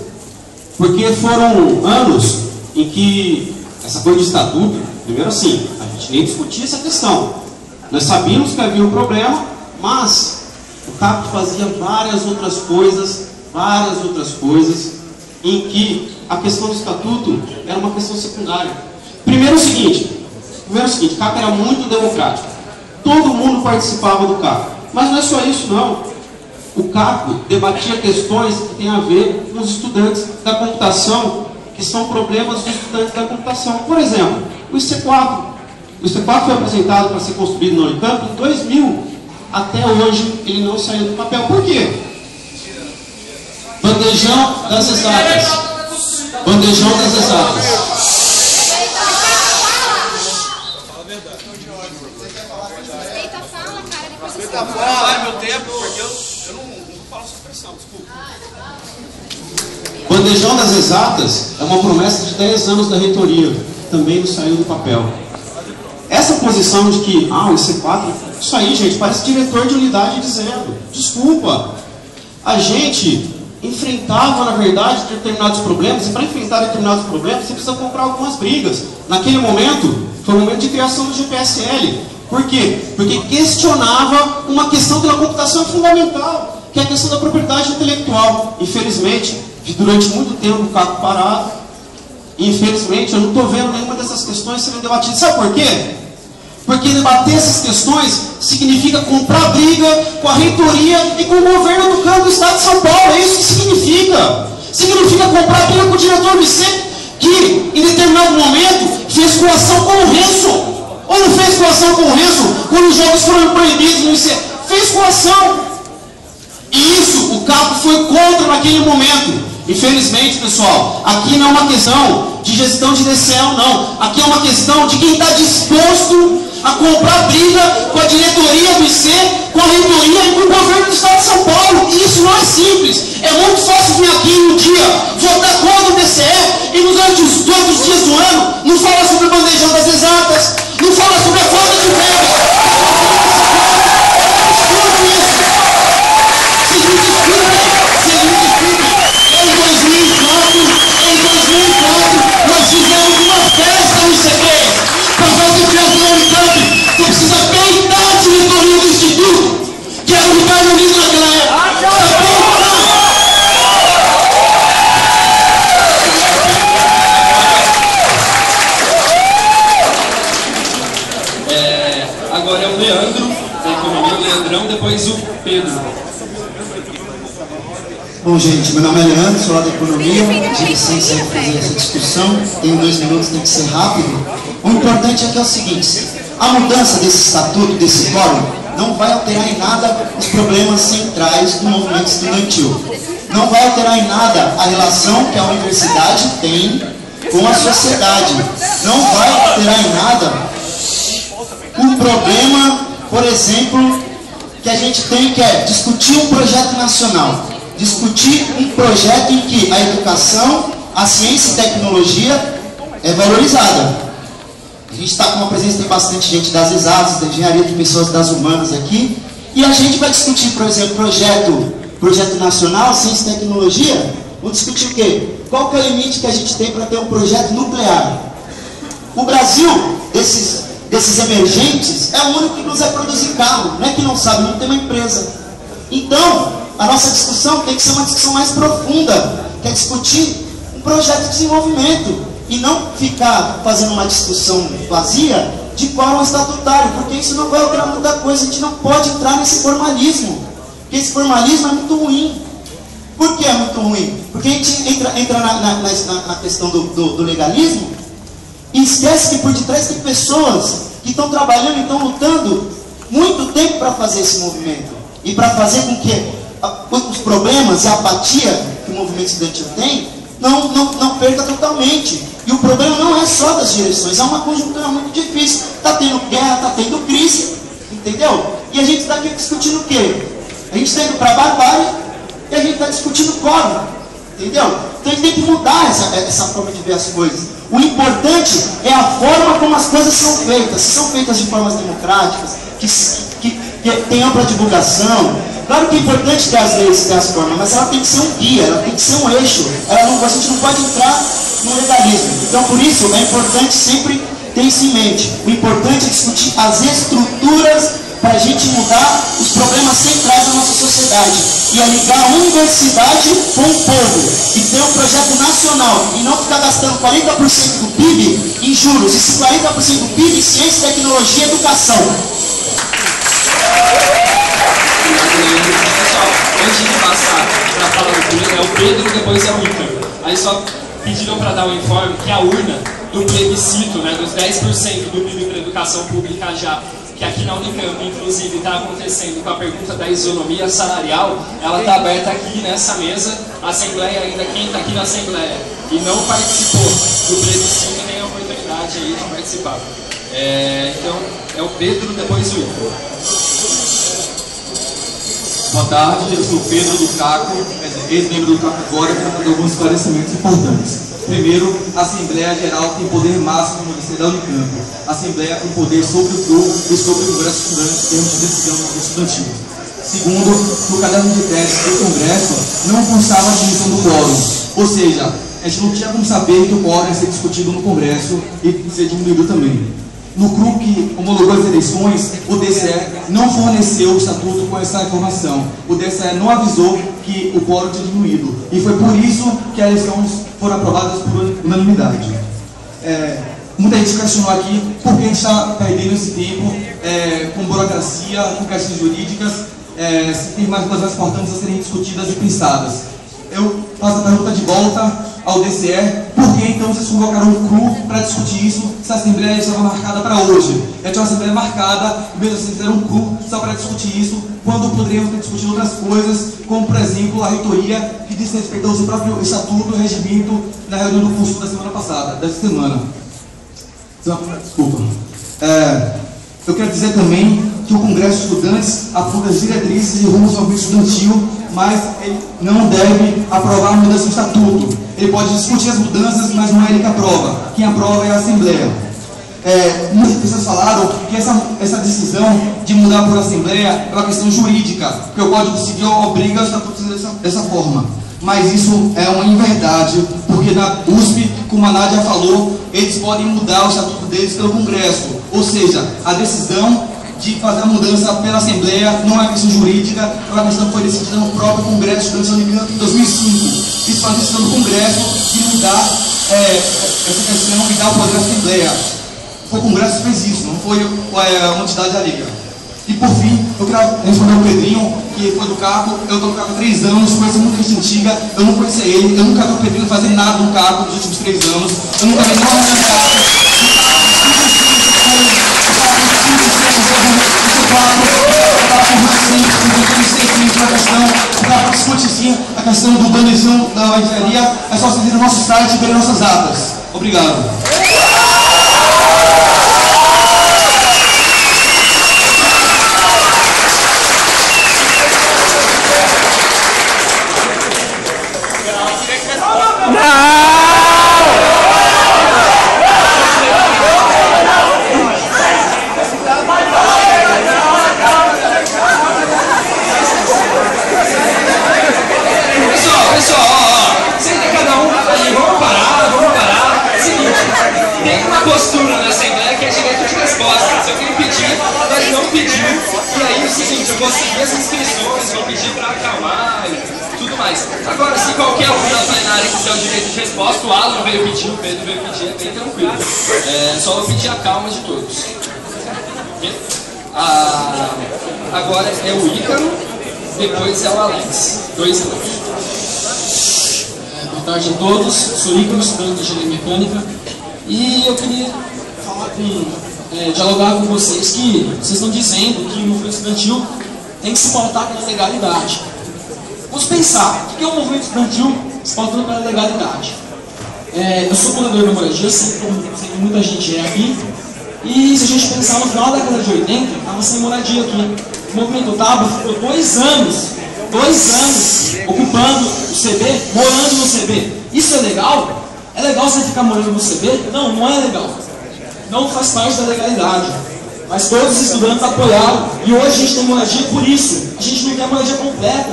porque foram anos em que essa coisa de estatuto, primeiro assim, a gente nem discutia essa questão. Nós sabíamos que havia um problema, mas o CAP fazia várias outras coisas, em que a questão do estatuto era uma questão secundária. Primeiro o seguinte, o CAP era muito democrático. Todo mundo participava do CAP. Mas não é só isso, não. O CAP debatia questões que têm a ver com os estudantes da computação, que são problemas dos estudantes da computação. Por exemplo, o IC4. O IC4 foi apresentado para ser construído no Unicamp em 2000. Até hoje ele não saiu do papel. Por quê? Bandejão das exatas. Bandejão das exatas. Fala, meu tempo, porque eu não falo sobre pressão, desculpa. Bandejão das exatas é uma promessa de 10 anos da reitoria, também não saiu do papel. Essa posição de que, o IC4, isso aí, gente, parece diretor de unidade dizendo, desculpa, a gente enfrentava, na verdade, determinados problemas, e para enfrentar determinados problemas, você precisa comprar algumas brigas. Naquele momento, foi o momento de criação do GPSL. Por quê? Porque questionava uma questão que na computação é fundamental, que é a questão da propriedade intelectual. Infelizmente, durante muito tempo o CAP parado, e infelizmente eu não estou vendo nenhuma dessas questões sendo debatidas. Sabe por quê? Porque debater essas questões significa comprar briga com a reitoria e com o governo do campo do Estado de São Paulo. É isso que significa. Significa comprar briga com o diretor do IC, que em determinado momento fez coação com o Renzo. Ou não fez coação com o Renzo quando os jogos foram proibidos no IC? Fez coação. E isso o CAP foi contra naquele momento. Infelizmente, pessoal, aqui não é uma questão de gestão de DCL, não. Aqui é uma questão de quem está disposto a comprar briga com a diretoria do IC, com a reitoria e com o governo do Estado de São Paulo. E isso não é simples. É muito fácil vir aqui um dia votar contra o DCE e nos outros dias do ano não falar sobre o bandejão das exatas, não falar sobre a falta de verbas. Vocês me desculpem. Em 2004, nós fizemos uma festa no ICP. Para fazer festa no Unicamp, você precisa peitar a diretoria do Instituto, que era o Ricardo Lins naquela época. Agora é o Leandro, da Economia, o Leandrão, depois o Pedro. Bom, gente, meu nome é Leandro, sou lá da Economia, de licença em fazer essa discussão, tenho 2 minutos, tem que ser rápido. O importante é que é o seguinte, a mudança desse estatuto, desse fórum, não vai alterar em nada os problemas centrais do movimento estudantil. Não vai alterar em nada a relação que a universidade tem com a sociedade. Não vai alterar em nada o problema, por exemplo, que a gente tem, que é discutir um projeto nacional. Discutir um projeto em que a educação, a ciência e tecnologia é valorizada. A gente está com uma presença, tem bastante gente das exatas, da engenharia, de pessoas das humanas aqui, e a gente vai discutir, por exemplo, projeto nacional, ciência e tecnologia. Vamos discutir o quê? Qual que é o limite que a gente tem para ter um projeto nuclear? O Brasil, desses emergentes, é o único que não sabe produzir carro. Não é que não sabe, não tem uma empresa. Então, a nossa discussão tem que ser uma discussão mais profunda, que é discutir um projeto de desenvolvimento e não ficar fazendo uma discussão vazia de quórum estatutário, porque isso não vai alterar muita coisa. A gente não pode entrar nesse formalismo, porque esse formalismo é muito ruim. Por que é muito ruim? Porque a gente entra na questão do legalismo e esquece que por detrás tem pessoas que estão trabalhando e estão lutando muito tempo para fazer esse movimento e para fazer com que os problemas e a apatia que o movimento estudantil tem não perca totalmente. E o problema não é só das direções, é uma conjuntura muito difícil. Está tendo guerra, está tendo crise, entendeu? E a gente está aqui discutindo o quê? A gente está indo para a barbárie e a gente está discutindo quórum, Entendeu? Então a gente tem que mudar essa forma de ver as coisas. O importante é a forma como as coisas são feitas. Se são feitas de formas democráticas, que tem ampla divulgação. Claro que é importante ter as leis, ter as formas, mas ela tem que ser um guia, ela tem que ser um eixo. A gente não pode entrar no legalismo. Então, por isso, é importante sempre ter isso em mente. O importante é discutir as estruturas para a gente mudar os problemas centrais da nossa sociedade. E é ligar a universidade com o povo. E ter um projeto nacional. E não ficar gastando 40% do PIB em juros. E 40% do PIB em ciência, tecnologia e educação. Pessoal, antes de passar para a fala do primeiro, é o Pedro, depois é o Ícaro. Aí só pediram para dar um informe que a urna do plebiscito, né, dos 10% do PIB para educação pública já, que aqui na Unicamp, inclusive, está acontecendo com a pergunta da isonomia salarial, ela está aberta aqui nessa mesa. A Assembleia ainda, quem está aqui na Assembleia e não participou do plebiscito, tem a oportunidade aí de participar. Então, é o Pedro, depois o Ícaro. Boa tarde, eu sou o Pedro do CACO, ex-membro do CACO agora, quero fazer alguns esclarecimentos importantes. Primeiro, a Assembleia Geral tem poder máximo no DC da Unicamp. A Assembleia tem poder sobre o CRU e sobre o Congresso Estudante em termos de decisão estudantil. Segundo, no caderno de teses do Congresso não constava a definição do quórum, ou seja, a gente não tinha como saber que o quórum ia ser discutido no Congresso e ser diminuído também. No CRU que homologou as eleições, o DCE não forneceu o estatuto com essa informação. O DCE não avisou que o quórum tinha diminuído. E foi por isso que as eleições foram aprovadas por unanimidade. Muita gente questionou aqui por que a gente está perdendo esse tempo com burocracia, com questões jurídicas, se tem mais coisas importantes a serem discutidas e pensadas. Eu faço a pergunta de volta ao DCE, por que então vocês convocaram o CRU para discutir isso se a Assembleia estava marcada para hoje? Já tinha uma Assembleia marcada, mesmo assim fizeram um CRU só para discutir isso, quando poderíamos ter discutido outras coisas, como por exemplo a reitoria, que diz respeito ao seu próprio estatuto e regimento na reunião do curso da semana passada, dessa semana. Desculpa. Eu quero dizer também que o Congresso de Estudantes aprova as diretrizes e rumos ao movimento estudantil, mas ele não deve aprovar a mudança do estatuto. Ele pode discutir as mudanças, mas não é ele que aprova. Quem aprova é a Assembleia. Muitas pessoas falaram que essa decisão de mudar por Assembleia é uma questão jurídica, porque o Código Civil obriga o estatuto dessa forma. Mas isso é uma inverdade, porque na USP, como a Nádia falou, eles podem mudar o estatuto deles pelo Congresso. Ou seja, a decisão de fazer a mudança pela Assembleia não é uma questão jurídica, é uma questão que foi decidida no próprio Congresso Estudante da Unicamp em 2005. Isso foi a decisão do Congresso de mudar essa questão e dar o poder à Assembleia. Foi o Congresso que fez isso, não foi uma entidade da Liga. E por fim, eu quero responder ao Pedrinho, que foi do CACO. Eu estou no CACO há 3 anos, conheço muita gente antiga, eu não conhecia ele, eu nunca vi o Pedrinho fazer nada no CACO nos últimos 3 anos, eu nunca vi nada no CACO. Discute sim a questão do bandeirão da engenharia. É só você ir no nosso site e ver nossas atas. Obrigado. Postura na Assembleia que é direito de resposta. Se alguém pedir, mas não pediu, e aí o seguinte, eu vou seguir as inscrições, vou pedir para acalmar e tudo mais. Agora, se qualquer um da plenária quiser o direito de resposta, o Alan veio pedir, o Pedro veio pedir, é bem tranquilo. Só vou pedir a calma de todos. Agora é o Ícaro, depois é o Alex. 2 minutos. Boa tarde a todos, sou Ícaro, estudante de Engenharia Mecânica. E eu queria dialogar com vocês que vocês estão dizendo que o movimento estudantil tem que se pautar pela legalidade. Vamos pensar, o que é um movimento estudantil se pautando pela legalidade? Eu sou morador da moradia, sei que muita gente é aqui, e se a gente pensar no final da década de 80, estava sem moradia aqui. O movimento Tábua ficou 2 anos 2 anos ocupando o CB, morando no CB. Isso é legal? É legal você ficar morando no CB? Não, não é legal. Não faz parte da legalidade. Mas todos os estudantes apoiaram. E hoje a gente tem moradia por isso. A gente não tem a moradia completa.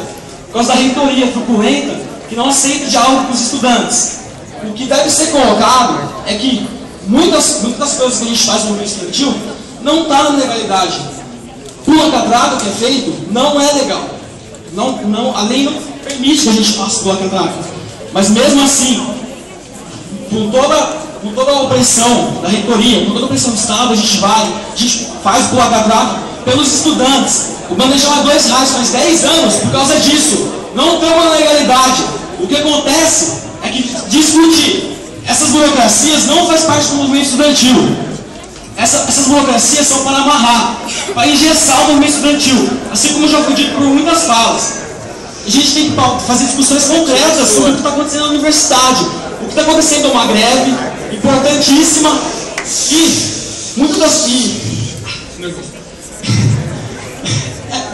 Por causa da reitoria truculenta, que não aceita diálogo com os estudantes. O que deve ser colocado é que muitas coisas que a gente faz no movimento estudantil não está na legalidade. Pula-catraca que é feito não é legal. A lei não permite que a gente faça pula-catraca. Mas mesmo assim, com toda a opressão da reitoria, com toda a opressão do Estado, a gente faz pula-catraca pelos estudantes. O bandejão é R$2 faz 10 anos por causa disso. Não estamos na legalidade. O que acontece é que discutir essas burocracias não faz parte do movimento estudantil. Essas burocracias são para amarrar, para engessar o movimento estudantil, assim como já foi dito por muitas falas. A gente tem que fazer discussões concretas sobre o que está acontecendo na universidade. O que está acontecendo é uma greve importantíssima e muitas das...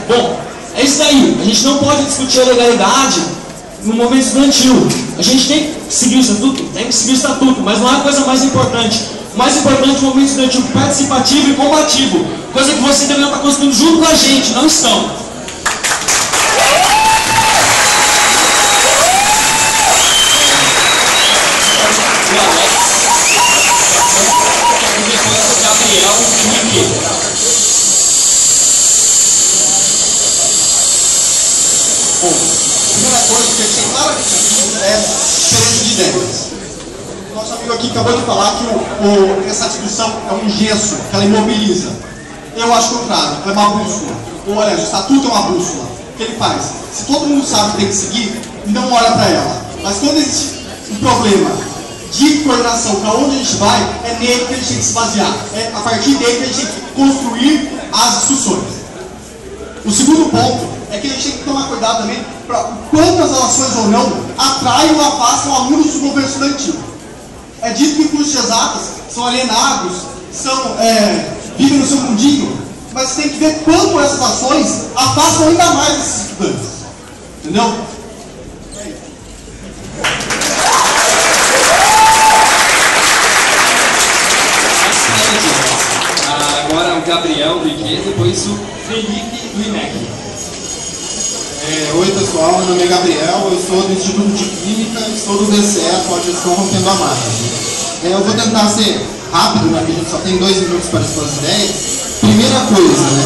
Bom, é isso aí. A gente não pode discutir a legalidade no movimento estudantil. A gente tem que seguir o estatuto? Tem que seguir o estatuto, mas não é a coisa mais importante. O mais importante é o movimento estudantil participativo e combativo, coisa que você deveria estar construindo junto com a gente, não estão. Bom, a primeira coisa que tem claramente é diferença de ideias. Nosso amigo aqui acabou de falar que essa discussão é um gesso, que ela imobiliza. Eu acho contrário, ela é uma bússola. Ou, aliás, o estatuto é uma bússola. O que ele faz? Se todo mundo sabe que tem que seguir, não olha para ela. Mas quando existe um problema de coordenação para onde a gente vai, é nele que a gente tem que se basear. É a partir dele que a gente tem que construir as discussões. O segundo ponto é que a gente tem que tomar cuidado também para quantas ações ou não atraem ou afastam alunos do movimento estudantil. É dito que cursos de exatas são alienados, vivem no seu mundinho, mas tem que ver quanto essas ações afastam ainda mais esses estudantes. Entendeu? Agora o Gabriel do IQ, depois o Felipe do IMEC. Oi pessoal, meu nome é Gabriel, eu sou do Instituto de Química, sou do DCE, Cogestão Rompendo a Margem. Eu vou tentar ser rápido, né, porque a gente só tem 2 minutos para expor as ideias. Primeira coisa, né?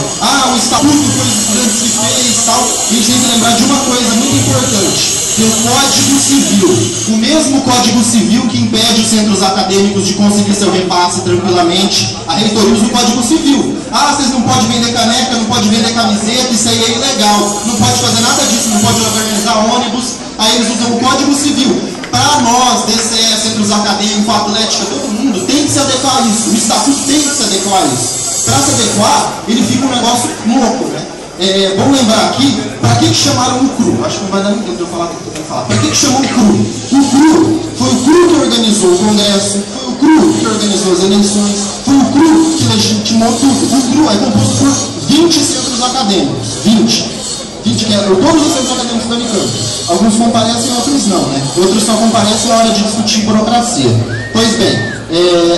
O estatuto foi os estudantes que fez e tal. A gente tem que lembrar de uma coisa muito importante, que é o Código Civil. O mesmo Código Civil que impede os centros acadêmicos de conseguir seu repasse tranquilamente, a reitoria usa o Código Civil. Vocês não podem vender caneca, não podem vender camiseta, isso aí é ilegal. Não pode fazer nada disso, não pode organizar ônibus. Aí eles usam o Código Civil. Para nós, DCE, centros acadêmicos, atlética, todo mundo tem que se adequar a isso. O estatuto tem que se adequar a isso. Para se adequar, ele fica um negócio louco, né? Vamos lembrar aqui, para que chamaram o CRU? Acho que não vai dar nem tempo de eu falar tudo que eu tenho que falar. Para que chamou o CRU? O CRU foi o CRU que organizou o Congresso, foi o CRU que organizou as eleições, foi o CRU que legitimou tudo. O CRU é composto por 20 centros acadêmicos. 20 que eram todos os centros acadêmicos da Unicamp. Alguns comparecem, outros não, né? Outros só comparecem na hora de discutir burocracia. Pois bem,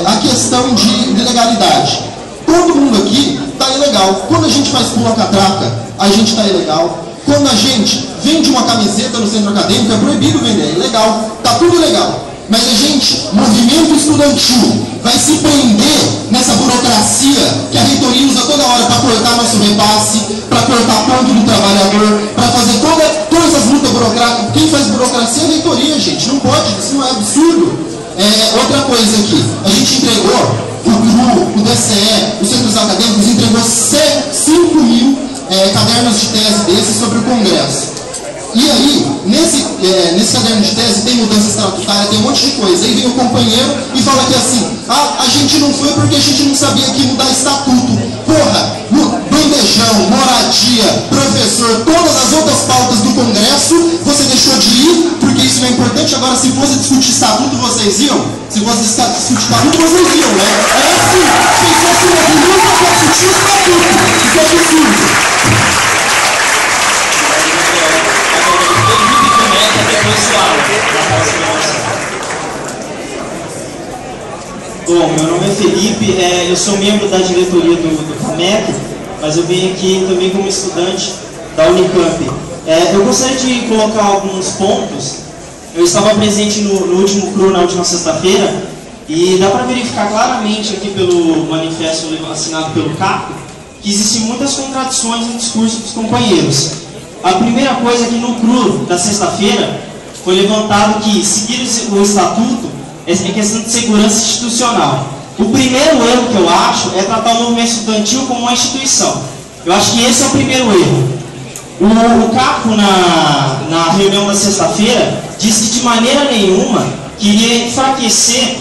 a questão de legalidade. Todo mundo aqui está ilegal. Quando a gente faz pula-catraca, a gente está ilegal. Quando a gente vende uma camiseta no centro acadêmico, é proibido vender, é ilegal. Está tudo ilegal. Mas a gente, movimento estudantil, vai se prender nessa burocracia que a reitoria usa toda hora para cortar nosso repasse, para cortar ponto do trabalhador, para fazer todas as lutas burocráticas. Quem faz burocracia é a reitoria, gente. Não pode, isso não é absurdo. Outra coisa aqui, a gente entregou, o CRU, o DCE, os centros acadêmicos entregou 5 mil cadernos de tese desses sobre o Congresso. E aí, nesse caderno de tese tem mudança estatutária, tem um monte de coisa. Aí vem o companheiro e fala que assim, a gente não foi porque a gente não sabia que mudar estatuto. Porra, bandejão, moradia, professor, todas as outras pautas do Congresso, você deixou de ir porque isso não é importante. Agora, se fosse discutir estatuto, vocês iam? Se fosse discutir estatuto, vocês iam, né? É assim, quem fosse uma luta para discutir estatuto. Isso é absurdo. Bom, meu nome é Felipe, eu sou membro da diretoria do CAMEC, mas eu vim aqui também como estudante da Unicamp. Eu gostaria de colocar alguns pontos. Eu estava presente no último CRU, na última sexta-feira, e dá para verificar claramente aqui pelo manifesto assinado pelo CACO que existem muitas contradições no discurso dos companheiros. A primeira coisa é que no CRU da sexta-feira foi levantado que seguir o estatuto é questão de segurança institucional. O primeiro erro que eu acho é tratar o movimento estudantil como uma instituição. Eu acho que esse é o primeiro erro. O CACO, na reunião da sexta-feira, disse que de maneira nenhuma queria enfraquecer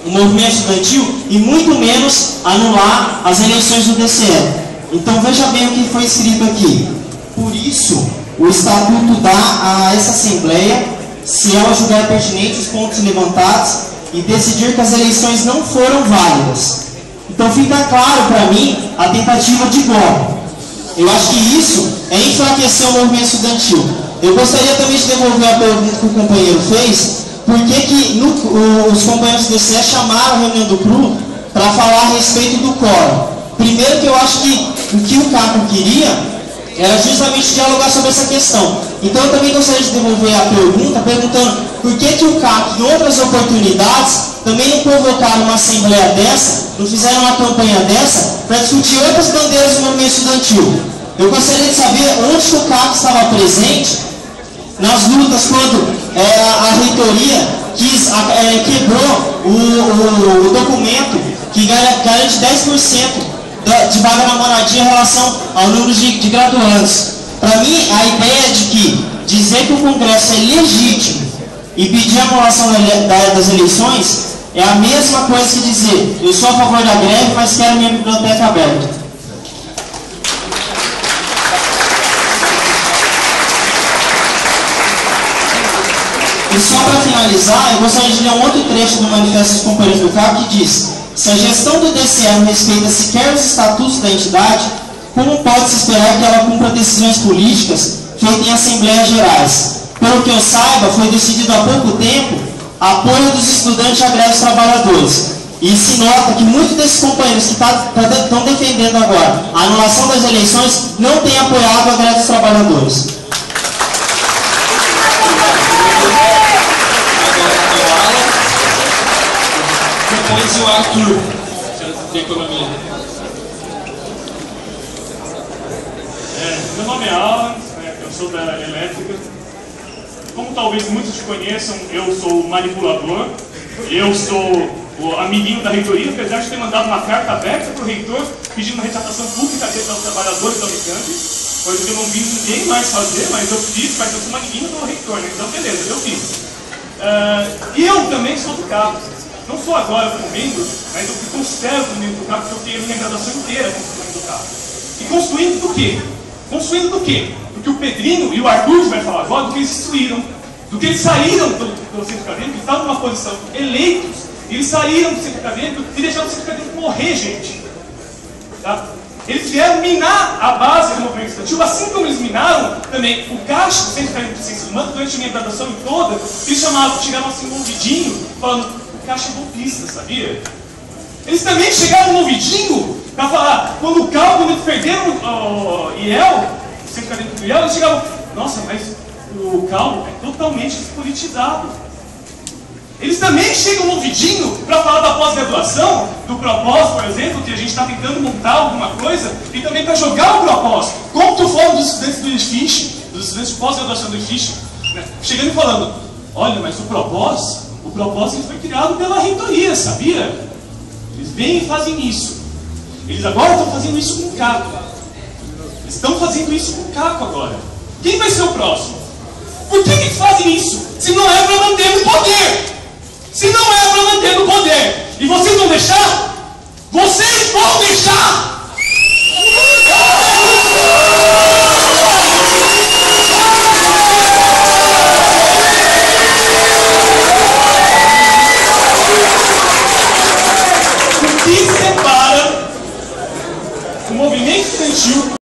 o movimento estudantil e muito menos anular as eleições do DCE. Então veja bem o que foi escrito aqui. Por isso, o estatuto dá a essa Assembleia, se ela julgar pertinente os pontos levantados e decidir que as eleições não foram válidas. Então fica claro para mim a tentativa de golpe. Eu acho que isso é enfraquecer o movimento estudantil. Eu gostaria também de devolver a pergunta que o companheiro fez, por que os companheiros do DCE chamaram a reunião do CRU para falar a respeito do quórum. Primeiro que eu acho que o que o CACO queria era justamente dialogar sobre essa questão. Então eu também gostaria de devolver a pergunta, perguntando por que o CACO, em outras oportunidades, também não convocaram uma assembleia dessa, não fizeram uma campanha dessa, para discutir outras bandeiras do movimento estudantil. Eu gostaria de saber onde que o CACO estava presente nas lutas quando a reitoria quebrou o documento que garante 10% de vaga na moradia em relação ao número de graduandos. Para mim, a ideia de que dizer que o Congresso é legítimo e pedir a anulação das eleições é a mesma coisa que dizer eu sou a favor da greve, mas quero minha biblioteca aberta. E só para finalizar, eu gostaria de ler um outro trecho do manifesto dos companheiros do CACO que diz: se a gestão do DCE não respeita sequer os estatutos da entidade, como pode-se esperar que ela cumpra decisões políticas feitas em assembleias gerais? Pelo que eu saiba, foi decidido há pouco tempo apoio dos estudantes à greve dos trabalhadores. E se nota que muitos desses companheiros que estão defendendo agora a anulação das eleições não têm apoiado a greve dos trabalhadores. Depois o Arthur, de economia. Meu nome é Alan, eu sou da elétrica. Como talvez muitos te conheçam, eu sou o manipulador, eu sou o amiguinho da reitoria, apesar de ter mandado uma carta aberta para o reitor pedindo uma retratação pública aos trabalhadores da Unicamp, coisa que eu não vi ninguém mais fazer, mas eu fiz, mas eu sou um amiguinho do reitor, né? Então beleza, eu fiz. E eu também sou do CACO. Não sou agora como membro, mas eu fui considero como membro do CACO, porque eu tenho a minha graduação inteira construindo do CACO. E construindo do quê? Construindo do quê? Porque o Pedrinho e o Arthur vai falar agora do que eles destruíram, do que eles saíram pelo centro acadêmico, estavam numa posição eleitos, e eles saíram do centro acadêmico e deixaram o centro acadêmico morrer, gente. Tá? Eles vieram minar a base do movimento estudantil, assim como eles minaram também o caixa do Centro Acadêmico de Ciências Humanas durante a minha graduação toda. Eles chegaram assim no ouvidinho, falando: o caixa é golpista, sabia? Eles também chegaram no ouvidinho para falar, quando eles perderam o IEL, o Centro Acadêmico do IEL, eles chegavam: nossa, mas o Cal é totalmente despolitizado. Eles também chegam no ouvidinho para falar da pós-graduação, do propósito, por exemplo, que a gente está tentando montar alguma coisa, e também para jogar o propósito. Como tu fala dos estudantes do IFISH, dos estudantes de pós-graduação do IFISH, né? Chegando e falando: olha, mas o propósito foi criado pela reitoria, sabia? Eles vêm e fazem isso. Eles agora estão fazendo isso com o CACO. Eles estão fazendo isso com o CACO agora. Quem vai ser o próximo? Por que eles fazem isso? Se não é para manter o poder. Se não é para manter o poder. E vocês vão deixar? Vocês vão deixar